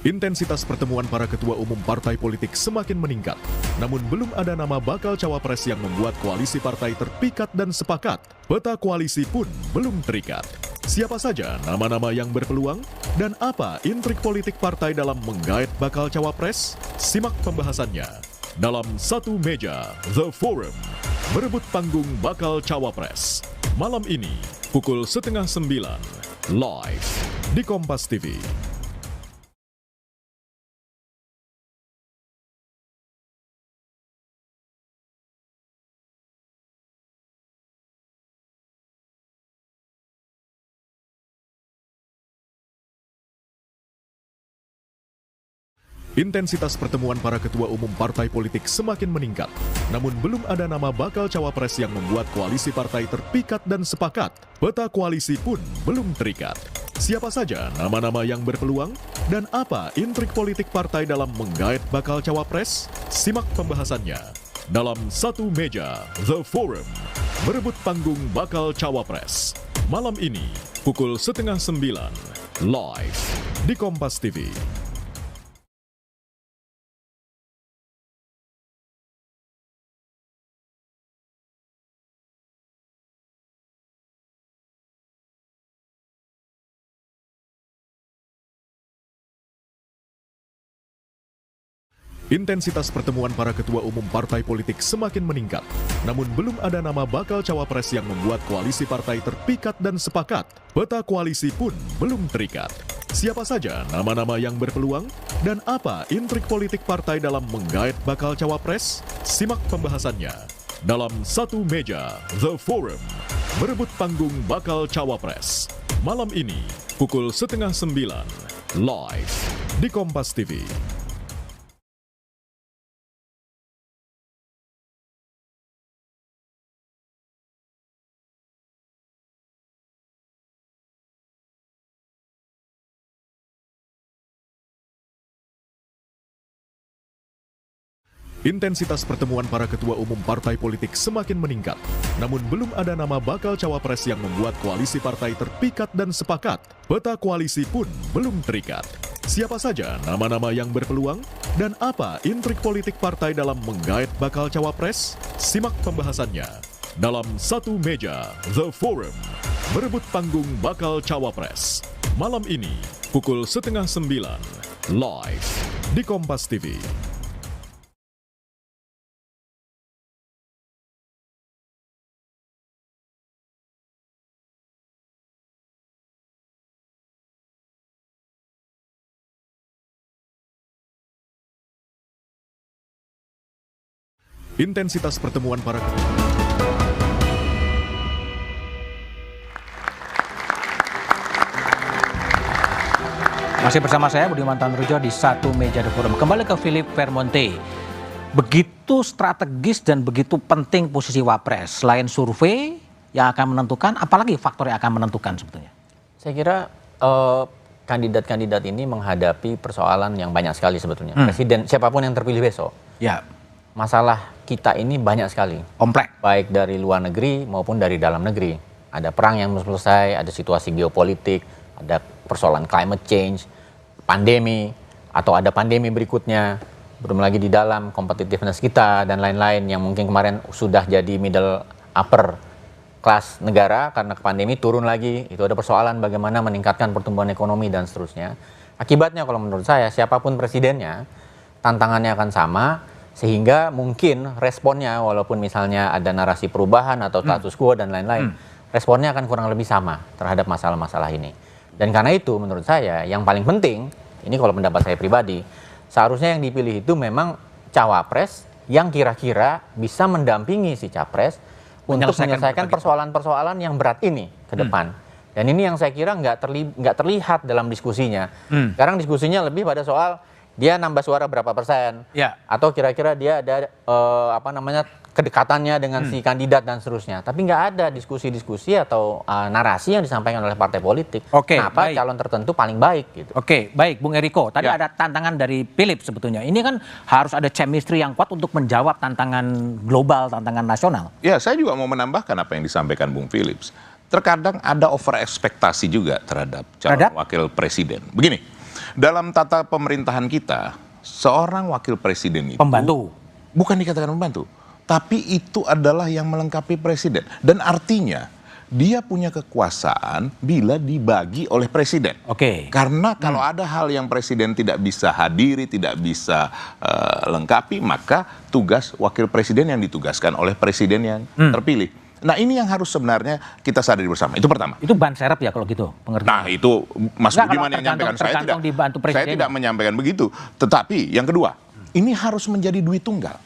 Intensitas pertemuan para ketua umum partai politik semakin meningkat. Namun belum ada nama bakal cawapres yang membuat koalisi partai terpikat dan sepakat. Peta koalisi pun belum terikat. Siapa saja nama-nama yang berpeluang? Dan apa intrik politik partai dalam menggait bakal cawapres? Simak pembahasannya dalam Satu Meja The Forum. Berebut panggung bakal cawapres. Malam ini pukul 8:30 live di Kompas TV. Intensitas pertemuan para ketua umum partai politik semakin meningkat. Namun belum ada nama bakal cawapres yang membuat koalisi partai terpikat dan sepakat. Peta koalisi pun belum terikat. Siapa saja nama-nama yang berpeluang? Dan apa intrik politik partai dalam menggait bakal cawapres? Simak pembahasannya dalam Satu Meja The Forum. Berebut panggung bakal cawapres. Malam ini pukul 8:30 live di Kompas TV. Intensitas pertemuan para ketua umum partai politik semakin meningkat. Namun belum ada nama bakal cawapres yang membuat koalisi partai terpikat dan sepakat. Peta koalisi pun belum terikat. Siapa saja nama-nama yang berpeluang? Dan apa intrik politik partai dalam menggait bakal cawapres? Simak pembahasannya dalam Satu Meja The Forum. Berebut panggung bakal cawapres. Malam ini pukul 8:30 live di Kompas TV. Intensitas pertemuan para ketua umum partai politik semakin meningkat. Namun belum ada nama bakal cawapres yang membuat koalisi partai terpikat dan sepakat. Peta koalisi pun belum terikat. Siapa saja nama-nama yang berpeluang? Dan apa intrik politik partai dalam menggait bakal cawapres? Simak pembahasannya dalam Satu Meja The Forum. Berebut panggung bakal cawapres. Malam ini pukul 8:30 live di Kompas TV. Intensitas pertemuan para
Masih bersama saya Budiman Tanrujo di Satu Meja The Forum. Kembali ke Philip Vermonte. Begitu strategis dan begitu penting posisi Wapres. Selain survei yang akan menentukan, apalagi faktor yang akan menentukan sebetulnya?
Saya kira kandidat-kandidat ini menghadapi persoalan yang banyak sekali sebetulnya. Presiden siapapun yang terpilih besok.
Ya.
Masalah kita ini banyak sekali.
Kompleks.
Baik dari luar negeri maupun dari dalam negeri. Ada perang yang belum selesai, ada situasi geopolitik, ada persoalan climate change, pandemi, atau ada pandemi berikutnya. Belum lagi di dalam competitiveness kita dan lain-lain yang mungkin kemarin sudah jadi middle upper class negara karena pandemi turun lagi. Itu ada persoalan bagaimana meningkatkan pertumbuhan ekonomi dan seterusnya. Akibatnya kalau menurut saya siapapun presidennya tantangannya akan sama. Sehingga mungkin responnya walaupun misalnya ada narasi perubahan atau status quo dan lain-lain, responnya akan kurang lebih sama terhadap masalah-masalah ini. Dan karena itu menurut saya yang paling penting, ini kalau pendapat saya pribadi, seharusnya yang dipilih itu memang cawapres yang kira-kira bisa mendampingi si capres untuk menyelesaikan persoalan-persoalan yang berat ini ke depan. Dan ini yang saya kira nggak terlihat dalam diskusinya. Sekarang diskusinya lebih pada soal dia nambah suara berapa persen, atau kira-kira dia ada kedekatannya dengan si kandidat dan seterusnya. Tapi nggak ada diskusi-diskusi atau narasi yang disampaikan oleh partai politik. Kenapa calon tertentu paling baik gitu.
Oke, baik Bung Eriko. Tadi ada tantangan dari Philip sebetulnya. Ini kan harus ada chemistry yang kuat untuk menjawab tantangan global, tantangan nasional.
Ya, saya juga mau menambahkan apa yang disampaikan Bung Philips. Terkadang ada over ekspektasi juga terhadap calon wakil presiden. Begini. dalam tata pemerintahan kita, seorang wakil presiden itu
pembantu.
Bukan dikatakan pembantu, tapi itu adalah yang melengkapi presiden. Dan artinya dia punya kekuasaan bila dibagi oleh presiden.
Oke.
Karena kalau ada hal yang presiden tidak bisa hadiri, tidak bisa lengkapi, maka tugas wakil presiden yang ditugaskan oleh presiden yang terpilih. Nah, ini yang harus sebenarnya kita sadari bersama. Itu pertama.
Itu ban serep ya kalau gitu pengertian.
Nah, itu Mas Budiman yang menyampaikan. Saya tidak menyampaikan begitu. Tetapi yang kedua, ini harus menjadi duit tunggal.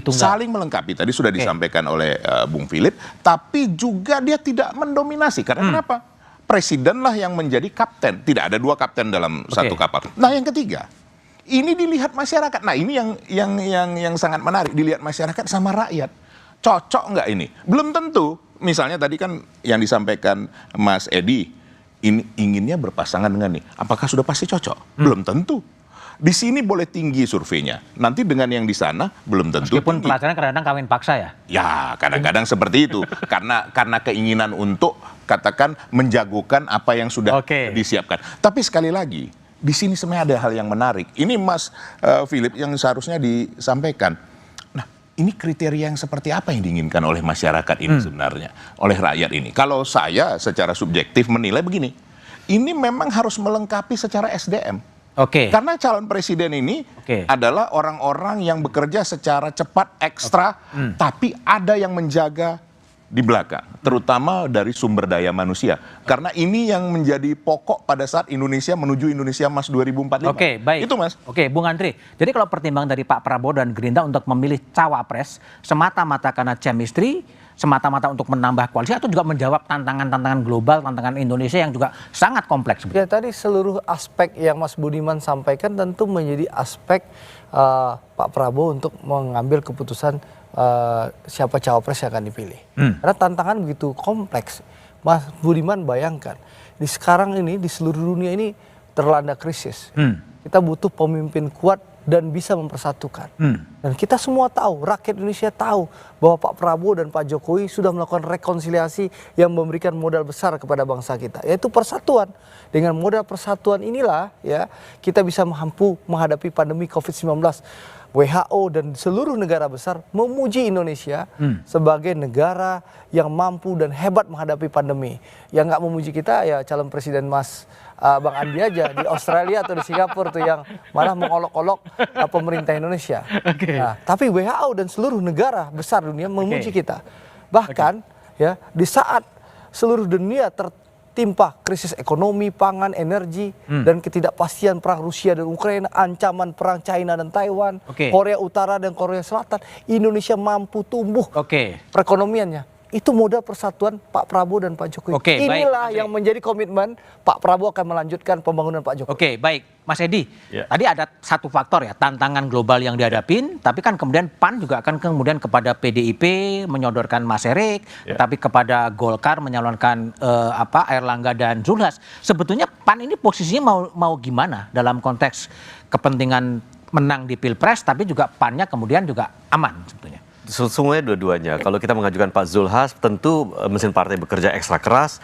Saling melengkapi, tadi sudah disampaikan oleh Bung Philip, tapi juga dia tidak mendominasi. Karena kenapa? Presiden lah yang menjadi kapten. Tidak ada dua kapten dalam satu kapal. Nah, yang ketiga, ini dilihat masyarakat. Nah, ini yang sangat menarik, dilihat masyarakat sama rakyat. Cocok nggak ini? Belum tentu. Misalnya tadi kan yang disampaikan Mas Edi, ini inginnya berpasangan dengan nih. Apakah sudah pasti cocok? Belum tentu. Di sini boleh tinggi surveinya. Nanti dengan yang di sana belum tentu.
Meskipun pelajaran kadang-kadang kawin paksa ya?
Ya, kadang-kadang seperti itu. Karena keinginan untuk katakan menjagokan apa yang sudah disiapkan. Tapi sekali lagi, di sini sebenarnya ada hal yang menarik. Ini Mas Philip yang seharusnya disampaikan. Nah, ini kriteria yang seperti apa yang diinginkan oleh masyarakat ini sebenarnya, oleh rakyat ini. Kalau saya secara subjektif menilai begini, ini memang harus melengkapi secara SDM. Karena calon presiden ini adalah orang-orang yang bekerja secara cepat, ekstra, tapi ada yang menjaga di belakang, terutama dari sumber daya manusia. Karena ini yang menjadi pokok pada saat Indonesia menuju Indonesia Emas 2045.
Oke, baik.
Itu, Mas.
Oke, Bung Andri. Jadi kalau pertimbangan dari Pak Prabowo dan Gerindra untuk memilih cawapres semata-mata karena chemistry, semata-mata untuk menambah koalisi, atau juga menjawab tantangan-tantangan global, tantangan Indonesia yang juga sangat kompleks.
Ya, tadi seluruh aspek yang Mas Budiman sampaikan tentu menjadi aspek Pak Prabowo untuk mengambil keputusan siapa cawapres yang akan dipilih. Karena tantangan begitu kompleks. Mas Budiman bayangkan, di sekarang ini di seluruh dunia ini terlanda krisis. Kita butuh pemimpin kuat dan bisa mempersatukan. Dan kita semua tahu, rakyat Indonesia tahu bahwa Pak Prabowo dan Pak Jokowi sudah melakukan rekonsiliasi yang memberikan modal besar kepada bangsa kita, yaitu persatuan. Dengan modal persatuan inilah ya kita bisa mampu menghadapi pandemi COVID-19. WHO dan seluruh negara besar memuji Indonesia sebagai negara yang mampu dan hebat menghadapi pandemi. Yang nggak memuji kita ya calon presiden Mas Bang Andi aja di Australia atau di Singapura tuh yang malah mengolok-olok pemerintah Indonesia. Nah, tapi WHO dan seluruh negara besar dunia memuji kita. Bahkan ya di saat seluruh dunia tertimpa krisis ekonomi, pangan, energi dan ketidakpastian perang Rusia dan Ukraina, ancaman perang China dan Taiwan, Korea Utara dan Korea Selatan, Indonesia mampu tumbuh perekonomiannya. Itu modal persatuan Pak Prabowo dan Pak Jokowi. Inilah yang menjadi komitmen Pak Prabowo akan melanjutkan pembangunan Pak Jokowi.
Baik, Mas Edi. Tadi ada satu faktor ya, tantangan global yang dihadapin, tapi kan kemudian PAN juga akan kemudian kepada PDIP menyodorkan Mas Erik, tapi kepada Golkar menyalonkan Airlangga dan Zulhas. Sebetulnya PAN ini posisinya mau gimana dalam konteks kepentingan menang di Pilpres, tapi juga PAN-nya kemudian juga aman sebetulnya.
Sesungguhnya dua-duanya. Kalau kita mengajukan Pak Zulhas, tentu mesin partai bekerja ekstra keras,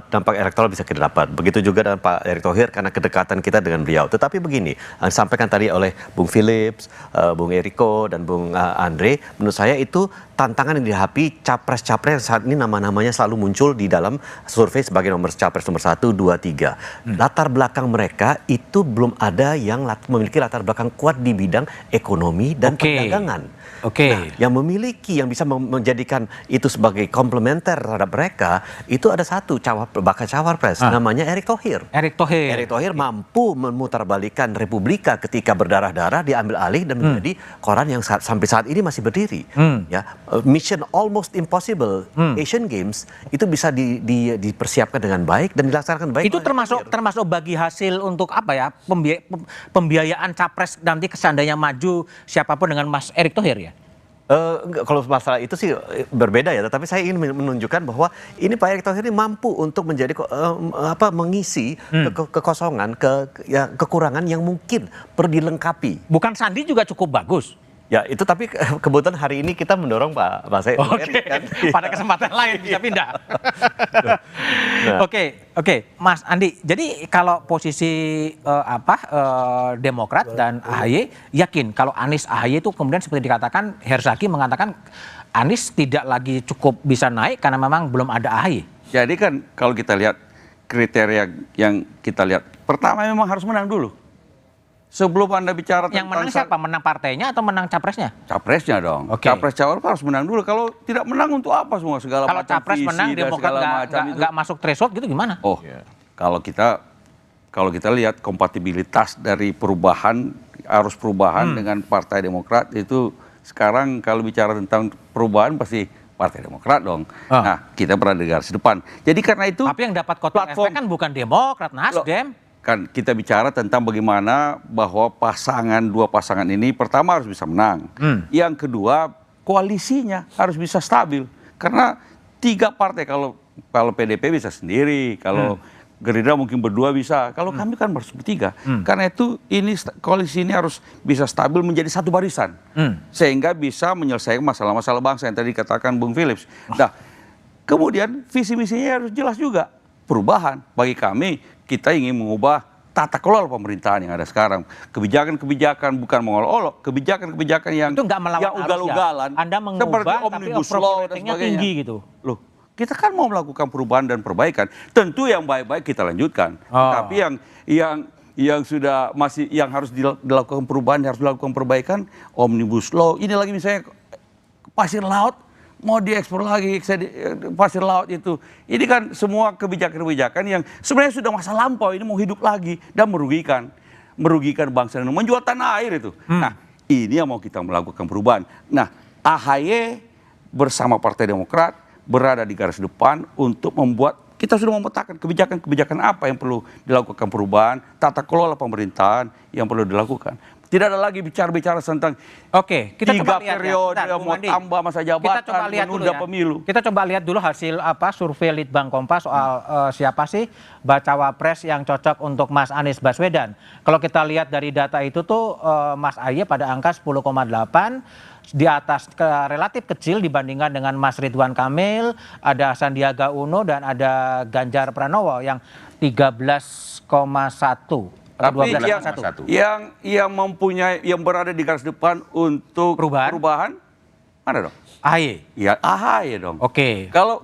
dampak elektoral bisa kita dapat. Begitu juga dengan Pak Erick Thohir karena kedekatan kita dengan beliau. Tetapi begini, disampaikan tadi oleh Bung Philips, Bung Eriko, dan Bung Andre, menurut saya itu tantangan yang dihadapi capres-capres yang saat ini nama-namanya selalu muncul di dalam survei sebagai capres nomor 1, 2, 3. Latar belakang mereka itu belum ada yang memiliki latar belakang kuat di bidang ekonomi dan perdagangan. Nah, yang memiliki, yang bisa menjadikan itu sebagai komplementer terhadap mereka, itu ada satu bakal cawapres, namanya Erick Thohir. Erick Thohir mampu memutarbalikan Republika ketika berdarah-darah, diambil alih dan menjadi koran yang sampai saat ini masih berdiri. Ya, mission almost impossible, Asian Games itu bisa dipersiapkan dengan baik dan dilaksanakan baik.
Itu termasuk bagi hasil untuk apa ya, pembiayaan capres nanti seandainya maju siapapun dengan Mas Erick Thohir ya?
Kalau masalah itu sih berbeda ya, tetapi saya ingin menunjukkan bahwa ini Pak Erick Thohir ini mampu untuk menjadi mengisi kekosongan, kekurangan yang mungkin perlu dilengkapi.
Bukan Sandi juga cukup bagus.
Ya itu tapi kebetulan hari ini kita mendorong Pak Said.
Oke, pada kesempatan lain bisa pindah. Oke, Mas Andi. Jadi kalau posisi Demokrat dan AHY, yakin kalau Anies AHY itu kemudian seperti dikatakan Herzaki mengatakan Anies tidak lagi cukup bisa naik karena memang belum ada AHY.
Jadi kan kalau kita lihat kriteria yang kita lihat, pertama memang harus menang dulu. Sebelum Anda bicara tentang...
Yang menang siapa? Menang partainya atau menang capresnya?
Capresnya dong. Capres cawapres harus menang dulu. Kalau tidak menang untuk apa semua segala
kalau
macam
capres
visi
menang, Demokrat nggak masuk threshold gitu gimana?
Kalau kita lihat kompatibilitas dari perubahan, arus perubahan dengan Partai Demokrat itu sekarang kalau bicara tentang perubahan pasti Partai Demokrat dong. Nah, kita berada di garis depan. Jadi karena itu...
Tapi yang dapat kotak efek kan bukan Demokrat, Nasdem.
Kan kita bicara tentang bagaimana bahwa dua pasangan ini pertama harus bisa menang. Yang kedua, koalisinya harus bisa stabil. Karena 3 partai, kalau PDP bisa sendiri, kalau Gerindra mungkin berdua bisa, kalau kami kan harus bertiga. Karena itu koalisi ini harus bisa stabil menjadi satu barisan. Sehingga bisa menyelesaikan masalah-masalah bangsa yang tadi dikatakan Bung Philips. Nah, kemudian visi misinya harus jelas juga. Perubahan bagi kami, kita ingin mengubah tata kelola pemerintahan yang ada sekarang. Kebijakan-kebijakan bukan mengolok-olok, kebijakan-kebijakan yang
itu nggak melawan
ugal-ugalan,
Anda mengubah
seperti
tapi
Omnibus Law dan sebagainya.
Tinggi gitu.
Loh, kita kan mau melakukan perubahan dan perbaikan. Tentu yang baik-baik kita lanjutkan. Tapi yang sudah yang harus dilakukan perubahan, harus dilakukan perbaikan, Omnibus Law. Ini lagi misalnya pasir laut mau diekspor lagi pasir laut itu. Ini kan semua kebijakan-kebijakan yang sebenarnya sudah masa lampau, ini mau hidup lagi dan merugikan bangsa dan menjual tanah air itu. Nah, ini yang mau kita melakukan perubahan. Nah, AHY bersama Partai Demokrat berada di garis depan untuk membuat, kita sudah memetakan kebijakan-kebijakan apa yang perlu dilakukan perubahan, tata kelola pemerintahan yang perlu dilakukan. Tidak ada lagi bicara-bicara tentang
kita
3
coba lihat
periode,
ya.
mau tambah masa jabatan, menunda pemilu.
Kita coba lihat dulu hasil survei Litbang Kompas soal siapa sih bacawa pres yang cocok untuk Mas Anies Baswedan. Kalau kita lihat dari data itu tuh Mas AHY pada angka 10,8, di atas relatif kecil dibandingkan dengan Mas Ridwan Kamil, ada Sandiaga Uno dan ada Ganjar Pranowo yang 13,1.
Tapi yang berada di garis depan untuk perubahan mana dong?
AHY.
Ya AHY dong.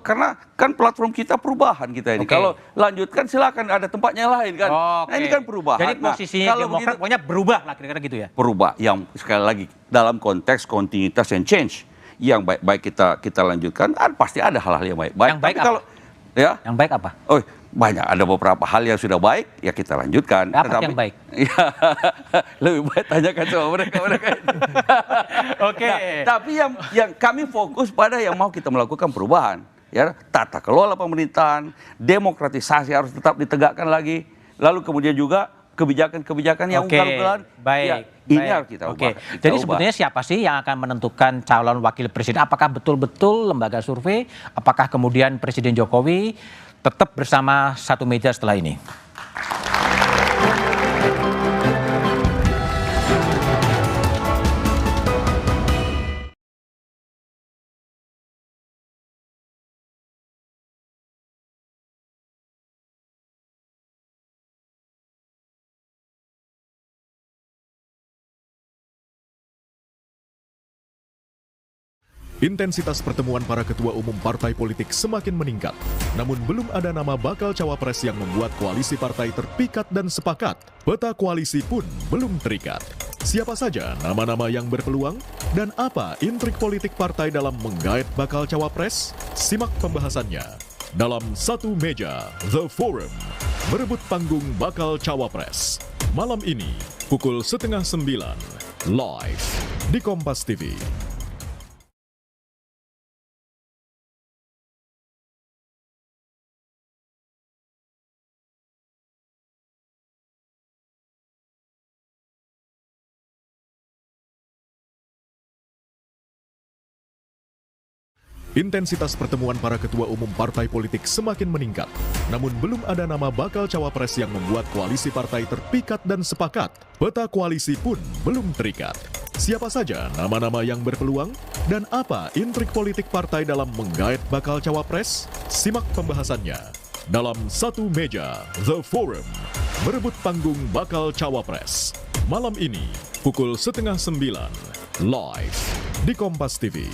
Karena kan platform kita perubahan kita ini. Kalau lanjutkan silakan, ada tempatnya lain kan. Nah, ini kan perubahan.
Jadi posisinya Demokrat pokoknya berubah lah kira-kira gitu ya.
Berubah yang sekali lagi dalam konteks kontinuitas and change. Yang baik-baik kita lanjutkan, pasti ada hal-hal yang baik-baik.
Yang baik apa? Yang baik apa?
Banyak, ada beberapa hal yang sudah baik, ya kita lanjutkan.
Apa yang baik?
Ya, lebih baik tanyakan sama mereka. Tapi yang kami fokus pada yang mau kita melakukan perubahan. Ya, tata kelola pemerintahan, demokratisasi harus tetap ditegakkan lagi. Lalu kemudian juga kebijakan-kebijakan yang ugal-ugalan. Ini harus kita ubah.
Jadi sebetulnya siapa sih yang akan menentukan calon wakil presiden? Apakah betul-betul lembaga survei? Apakah kemudian Presiden Jokowi? Tetap bersama satu meja setelah ini.
Intensitas pertemuan para ketua umum partai politik semakin meningkat. Namun belum ada nama bakal cawapres yang membuat koalisi partai terpikat dan sepakat. Peta koalisi pun belum terikat. Siapa saja nama-nama yang berpeluang? Dan apa intrik politik partai dalam menggait bakal cawapres? Simak pembahasannya dalam Satu Meja The Forum. Merebut panggung bakal cawapres. Malam ini pukul 8:30 live di Kompas TV. Intensitas pertemuan para ketua umum partai politik semakin meningkat. Namun belum ada nama bakal cawapres yang membuat koalisi partai terpikat dan sepakat. Peta koalisi pun belum terikat. Siapa saja nama-nama yang berpeluang dan apa intrik politik partai dalam menggait bakal cawapres? Simak pembahasannya dalam Satu Meja The Forum, berebut panggung bakal cawapres. Malam ini pukul 8:30 live di Kompas TV.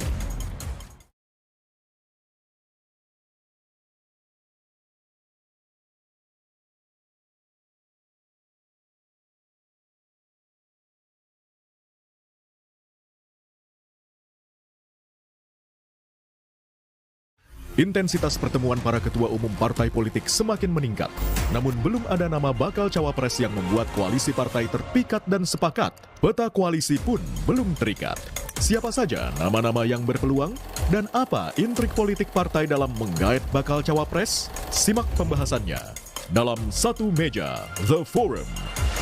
Intensitas pertemuan para ketua umum partai politik semakin meningkat, namun belum ada nama bakal cawapres yang membuat koalisi partai terpikat dan sepakat. Peta koalisi pun belum terikat. Siapa saja nama-nama yang berpeluang dan apa intrik politik partai dalam menggait bakal cawapres? Simak pembahasannya dalam Satu Meja The Forum,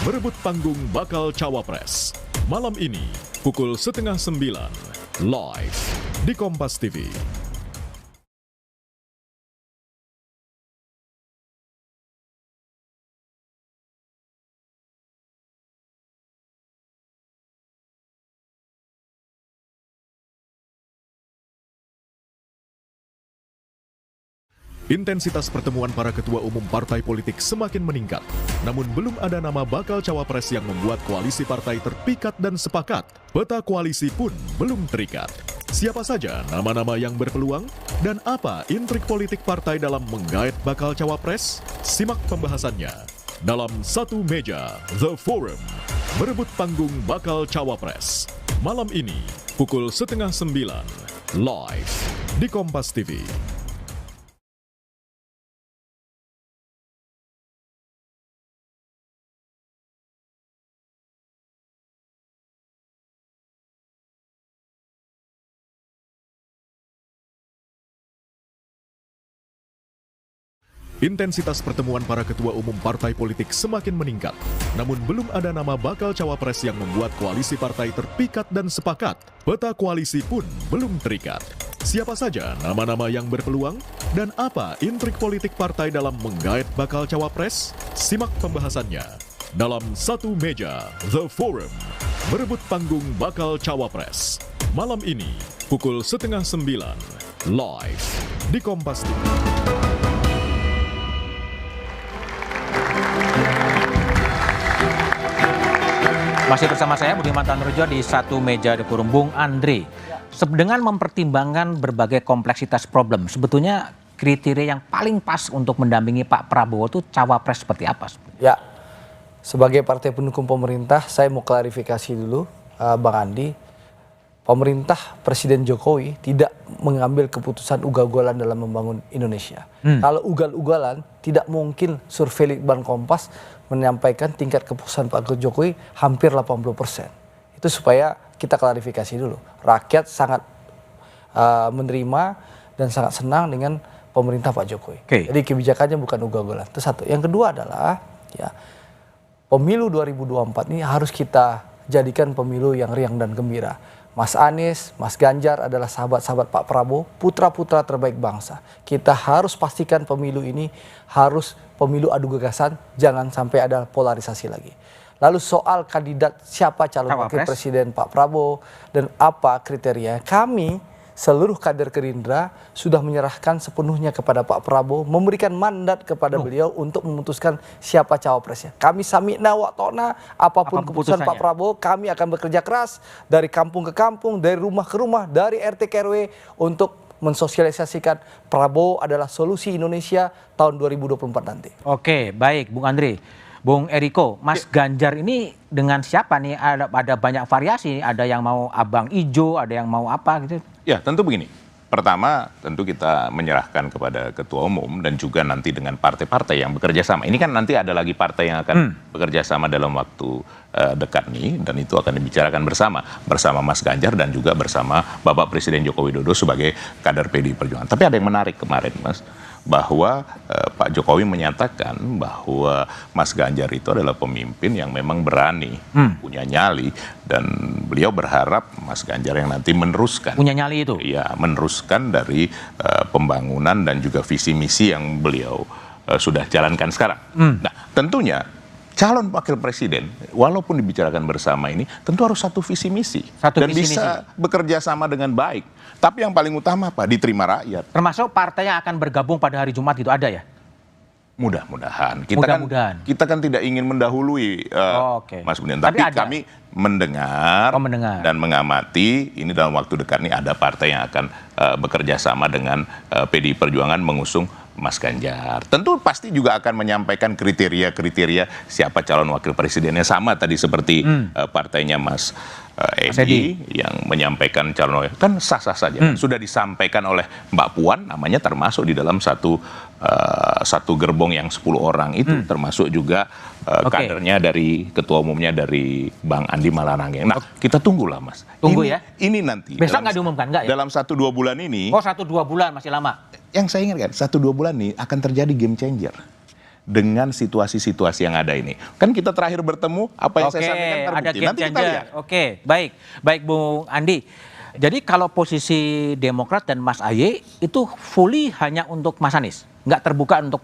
berebut panggung bakal cawapres. Malam ini pukul 8:30 live di Kompas TV. Intensitas pertemuan para ketua umum partai politik semakin meningkat, namun belum ada nama bakal cawapres yang membuat koalisi partai terpikat dan sepakat. Peta koalisi pun belum terikat. Siapa saja nama-nama yang berpeluang dan apa intrik politik partai dalam menggait bakal cawapres? Simak pembahasannya dalam Satu Meja The Forum, berebut panggung bakal cawapres. Malam ini pukul 8:30 live di Kompas TV. Intensitas pertemuan para ketua umum partai politik semakin meningkat, namun belum ada nama bakal cawapres yang membuat koalisi partai terpikat dan sepakat. Peta koalisi pun belum terikat. Siapa saja nama-nama yang berpeluang dan apa intrik politik partai dalam menggait bakal cawapres? Simak pembahasannya dalam Satu Meja The Forum, berebut panggung bakal cawapres. Malam ini pukul 8:30 live di Kompas TV.
Masih bersama saya Budiman Tanurjo di Satu Meja The Forum. Bung Andre, dengan mempertimbangkan berbagai kompleksitas problem, sebetulnya kriteria yang paling pas untuk mendampingi Pak Prabowo itu cawapres seperti apa?
Ya, sebagai partai pendukung pemerintah, saya mau klarifikasi dulu, Bang Andi. Pemerintah Presiden Jokowi tidak mengambil keputusan ugal-ugalan dalam membangun Indonesia. Kalau ugal-ugalan, tidak mungkin survei Litbang Kompas menyampaikan tingkat kepuasan Pak Jokowi hampir 80%. Itu supaya kita klarifikasi dulu. Rakyat sangat menerima dan sangat senang dengan pemerintah Pak Jokowi. Jadi kebijakannya bukan ugal-ugalan. Itu satu. Yang kedua adalah ya, pemilu 2024 ini harus kita jadikan pemilu yang riang dan gembira. Mas Anies, Mas Ganjar adalah sahabat-sahabat Pak Prabowo, putra-putra terbaik bangsa. Kita harus pastikan pemilu ini harus pemilu adu gagasan, jangan sampai ada polarisasi lagi. Lalu soal kandidat siapa calon wakil presiden Pak Prabowo dan apa kriteria, kami seluruh kader Gerindra sudah menyerahkan sepenuhnya kepada Pak Prabowo, memberikan mandat kepada beliau untuk memutuskan siapa cawapresnya. Kami sami'na wa ta'na, apapun keputusan Pak Prabowo, kami akan bekerja keras dari kampung ke kampung, dari rumah ke rumah, dari RT ke RW untuk mensosialisasikan Prabowo adalah solusi Indonesia tahun 2024 nanti.
Oke, baik Bung Andre. Bung Eriko, Mas Ganjar ini dengan siapa nih? Ada banyak variasi, ada yang mau abang ijo, ada yang mau apa gitu.
Ya, tentu begini. Pertama, tentu kita menyerahkan kepada ketua umum dan juga nanti dengan partai-partai yang bekerja sama. Ini kan nanti ada lagi partai yang akan bekerja sama dalam waktu dekat nih, dan itu akan dibicarakan bersama Mas Ganjar dan juga bersama Bapak Presiden Joko Widodo sebagai kader PDI Perjuangan. Tapi ada yang menarik kemarin, Mas, bahwa Pak Jokowi menyatakan bahwa Mas Ganjar itu adalah pemimpin yang memang berani, punya nyali, dan beliau berharap Mas Ganjar yang nanti meneruskan.
Punya nyali itu?
Ya, meneruskan dari pembangunan dan juga visi misi yang beliau sudah jalankan sekarang. Nah, tentunya calon wakil presiden, walaupun dibicarakan bersama ini, tentu harus satu visi misi dan bisa bekerja sama dengan baik. Tapi yang paling utama apa? Diterima rakyat.
Termasuk partai yang akan bergabung pada hari Jumat itu ada ya?
Mudah-mudahan. Kita kan tidak ingin mendahului Mas Bunian, tapi kami mendengar dan mengamati ini dalam waktu dekat ini ada partai yang akan bekerja sama dengan PDI Perjuangan mengusung Mas Ganjar. Tentu pasti juga akan menyampaikan kriteria-kriteria siapa calon wakil presidennya, sama tadi seperti partainya Mas Edi yang menyampaikan calon wakil, kan sah-sah saja. Sudah disampaikan oleh Mbak Puan, namanya termasuk di dalam satu gerbong yang 10 orang itu, termasuk juga kadernya dari ketua umumnya dari Bang Andi Malarangeng. Nah, kita tunggulah Mas.
Tunggu ya.
Ini nanti.
Besok nggak diumumkan nggak ya?
Dalam 1-2 bulan ini.
Oh 1-2 bulan masih lama.
Yang saya ingatkan 1-2 bulan ini akan terjadi game changer dengan situasi-situasi yang ada ini. Kan kita terakhir bertemu, apa yang saya sampaikan terbukti.
Ada game
nanti
changer.
kita lihat.
Oke, baik Bung Andi. Jadi kalau posisi Demokrat dan Mas Ahy itu fully hanya untuk Mas Anies, nggak terbuka untuk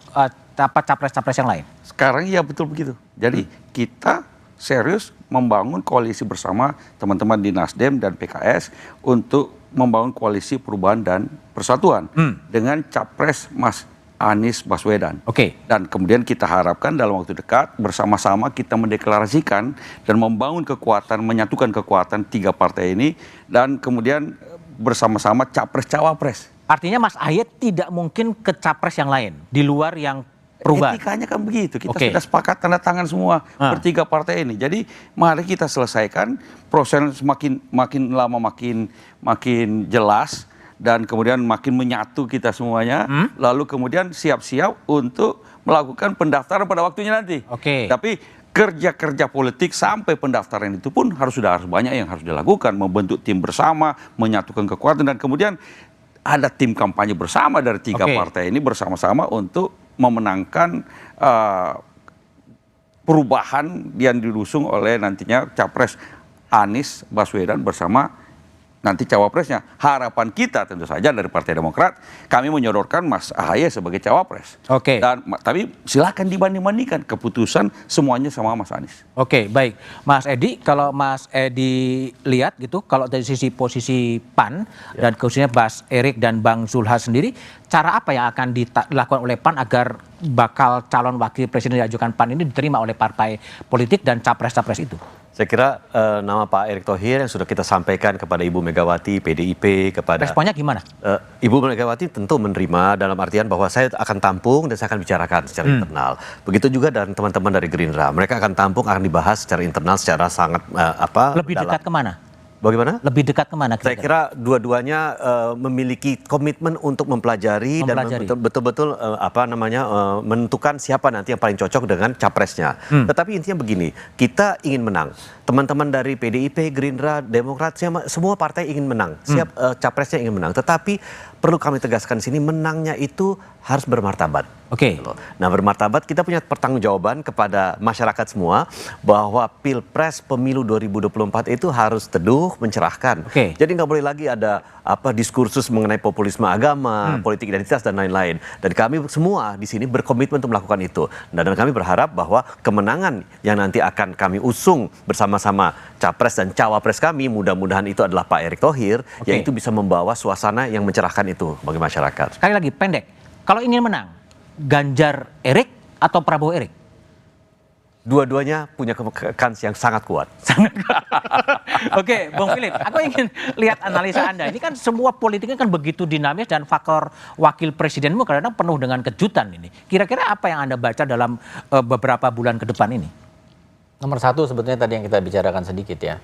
capres-capres yang lain.
Sekarang ya betul begitu. Jadi kita serius membangun koalisi bersama teman-teman di Nasdem dan PKS untuk membangun koalisi perubahan dan persatuan dengan capres Mas Anies Baswedan. Dan kemudian kita harapkan dalam waktu dekat bersama-sama kita mendeklarasikan dan membangun kekuatan, menyatukan kekuatan 3 partai ini dan kemudian bersama-sama capres-cawapres.
Artinya Mas Ahy tidak mungkin ke capres yang lain di luar yang perubahan.
Etikanya kan begitu. Kita sudah sepakat tanda tangan semua bertiga partai ini. Jadi mari kita selesaikan proses makin lama makin jelas. Dan kemudian makin menyatu kita semuanya, lalu kemudian siap-siap untuk melakukan pendaftaran pada waktunya nanti. Tapi kerja-kerja politik sampai pendaftaran itu pun harus banyak yang harus dilakukan, membentuk tim bersama, menyatukan kekuatan, dan kemudian ada tim kampanye bersama dari 3 partai ini bersama-sama untuk memenangkan perubahan yang diusung oleh nantinya capres Anies Baswedan bersama nanti cawapresnya. Harapan kita tentu saja dari Partai Demokrat, kami menyodorkan Mas Ahy sebagai cawapres. Tapi silakan dibanding-bandingkan keputusan semuanya sama Mas Anies.
Baik. Mas Edi, kalau Mas Edi lihat gitu, kalau dari sisi posisi PAN dan khususnya Mas Erik dan Bang Zulhas sendiri, cara apa yang akan dilakukan oleh PAN agar bakal calon wakil presiden yang diajukan PAN ini diterima oleh partai politik dan capres-capres itu?
Saya kira nama Pak Erick Thohir yang sudah kita sampaikan kepada Ibu Megawati, PDIP, kepada...
Responnya gimana?
Ibu Megawati tentu menerima dalam artian bahwa saya akan tampung dan saya akan bicarakan secara internal. Begitu juga dan teman-teman dari Gerindra. Mereka akan tampung, akan dibahas secara internal, secara sangat
lebih dekat kemana?
Bagaimana?
Lebih dekat kemana?
Saya kira dua-duanya memiliki komitmen untuk mempelajari dan betul-betul menentukan siapa nanti yang paling cocok dengan capresnya. Tetapi intinya begini, kita ingin menang. Teman-teman dari PDIP, Gerindra, Demokrat, semua partai ingin menang. Capresnya ingin menang. Tetapi perlu kami tegaskan di sini, menangnya itu harus bermartabat. Nah, bermartabat, kita punya pertanggungjawaban kepada masyarakat semua bahwa Pilpres Pemilu 2024 itu harus teduh, mencerahkan. Jadi nggak boleh lagi ada diskursus mengenai populisme agama, politik identitas dan lain-lain. Dan kami semua di sini berkomitmen untuk melakukan itu. Dan kami berharap bahwa kemenangan yang nanti akan kami usung bersama-sama capres dan cawapres kami, mudah-mudahan itu adalah Pak Erick Thohir, yaitu bisa membawa suasana yang mencerahkan itu bagi masyarakat.
Sekali lagi pendek, kalau ingin menang, Ganjar Erik atau Prabowo Erik?
Dua-duanya punya kans yang sangat kuat.
Bung Philip, aku ingin lihat analisa Anda. Ini kan semua politiknya kan begitu dinamis dan faktor wakil presidenmu kadang-kadang penuh dengan kejutan ini. Kira-kira apa yang Anda baca dalam beberapa bulan ke depan ini?
Nomor 1 sebetulnya tadi yang kita bicarakan sedikit ya.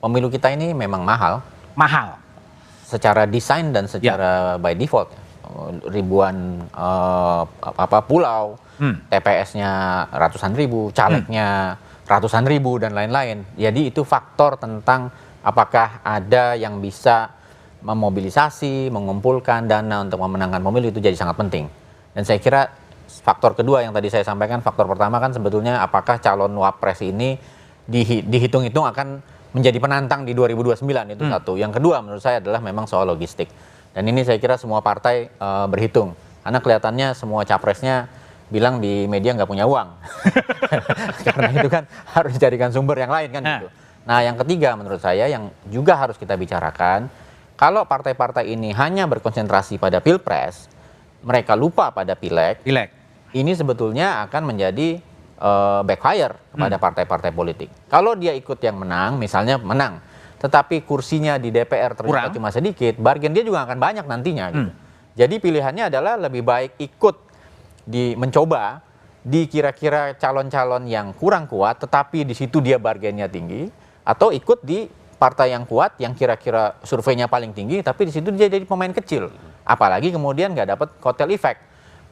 Pemilu kita ini memang mahal. Secara desain dan secara by default. Ribuan pulau, TPS-nya ratusan ribu, calegnya ratusan ribu dan lain-lain. Jadi itu faktor tentang apakah ada yang bisa memobilisasi, mengumpulkan dana untuk memenangkan pemilu, itu jadi sangat penting. Dan saya kira faktor kedua yang tadi saya sampaikan, faktor pertama kan sebetulnya apakah calon wapres ini dihitung-hitung akan menjadi penantang di 2029, itu satu. Yang kedua menurut saya adalah memang soal logistik. Dan ini saya kira semua partai berhitung. Karena kelihatannya semua capresnya bilang di media nggak punya uang. Karena itu kan harus dicarikan sumber yang lain kan gitu. Nah yang ketiga menurut saya yang juga harus kita bicarakan, kalau partai-partai ini hanya berkonsentrasi pada pilpres, mereka lupa pada pileg, ini sebetulnya akan menjadi backfire kepada partai-partai politik. Kalau dia ikut yang menang, misalnya menang, tetapi kursinya di DPR ternyata cuma sedikit, bargain dia juga akan banyak nantinya gitu. Jadi pilihannya adalah lebih baik ikut mencoba di kira-kira calon-calon yang kurang kuat, tetapi di situ dia bargainnya tinggi, atau ikut di partai yang kuat, yang kira-kira surveinya paling tinggi, tapi di situ dia jadi pemain kecil. Apalagi kemudian nggak dapat kotel effect,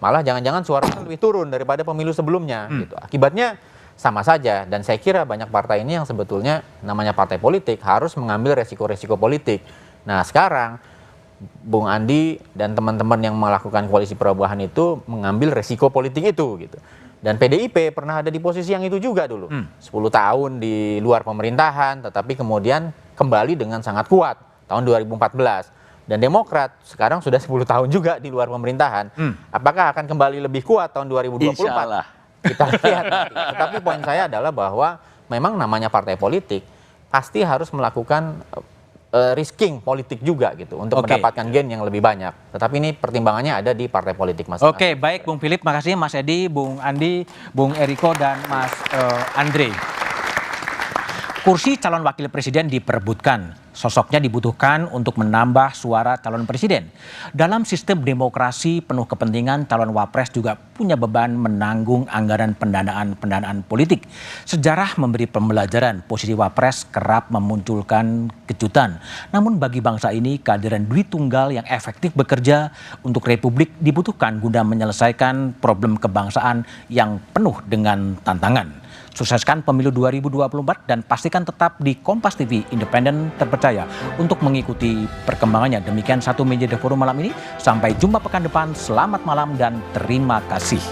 malah jangan-jangan suaranya lebih turun daripada pemilu sebelumnya. Gitu. Akibatnya sama saja, dan saya kira banyak partai ini yang sebetulnya namanya partai politik harus mengambil resiko-resiko politik. Nah sekarang Bung Andi dan teman-teman yang melakukan koalisi perubahan itu mengambil resiko politik itu gitu. Dan PDIP pernah ada di posisi yang itu juga dulu. 10 tahun di luar pemerintahan, tetapi kemudian kembali dengan sangat kuat tahun 2014. Dan Demokrat sekarang sudah 10 tahun juga di luar pemerintahan. Apakah akan kembali lebih kuat tahun 2024? Kita lihat nanti. Tetapi poin saya adalah bahwa memang namanya partai politik pasti harus melakukan risking politik juga gitu untuk mendapatkan gain yang lebih banyak. Tetapi ini pertimbangannya ada di partai politik masing-masing.
Oke, baik Bung Philip, makasih Mas Edi, Bung Andi, Bung Eriko dan Mas Andre. Kursi calon wakil presiden diperebutkan. Sosoknya dibutuhkan untuk menambah suara calon presiden. Dalam sistem demokrasi penuh kepentingan, calon wapres juga punya beban menanggung anggaran pendanaan politik. Sejarah memberi pembelajaran, posisi wapres kerap memunculkan kejutan. Namun bagi bangsa ini, kehadiran duit tunggal yang efektif bekerja untuk republik dibutuhkan guna menyelesaikan problem kebangsaan yang penuh dengan tantangan. Sukseskan pemilu 2024 dan pastikan tetap di Kompas TV independen terpercaya untuk mengikuti perkembangannya. Demikian Satu Meja The Forum malam ini. Sampai jumpa pekan depan. Selamat malam dan terima kasih.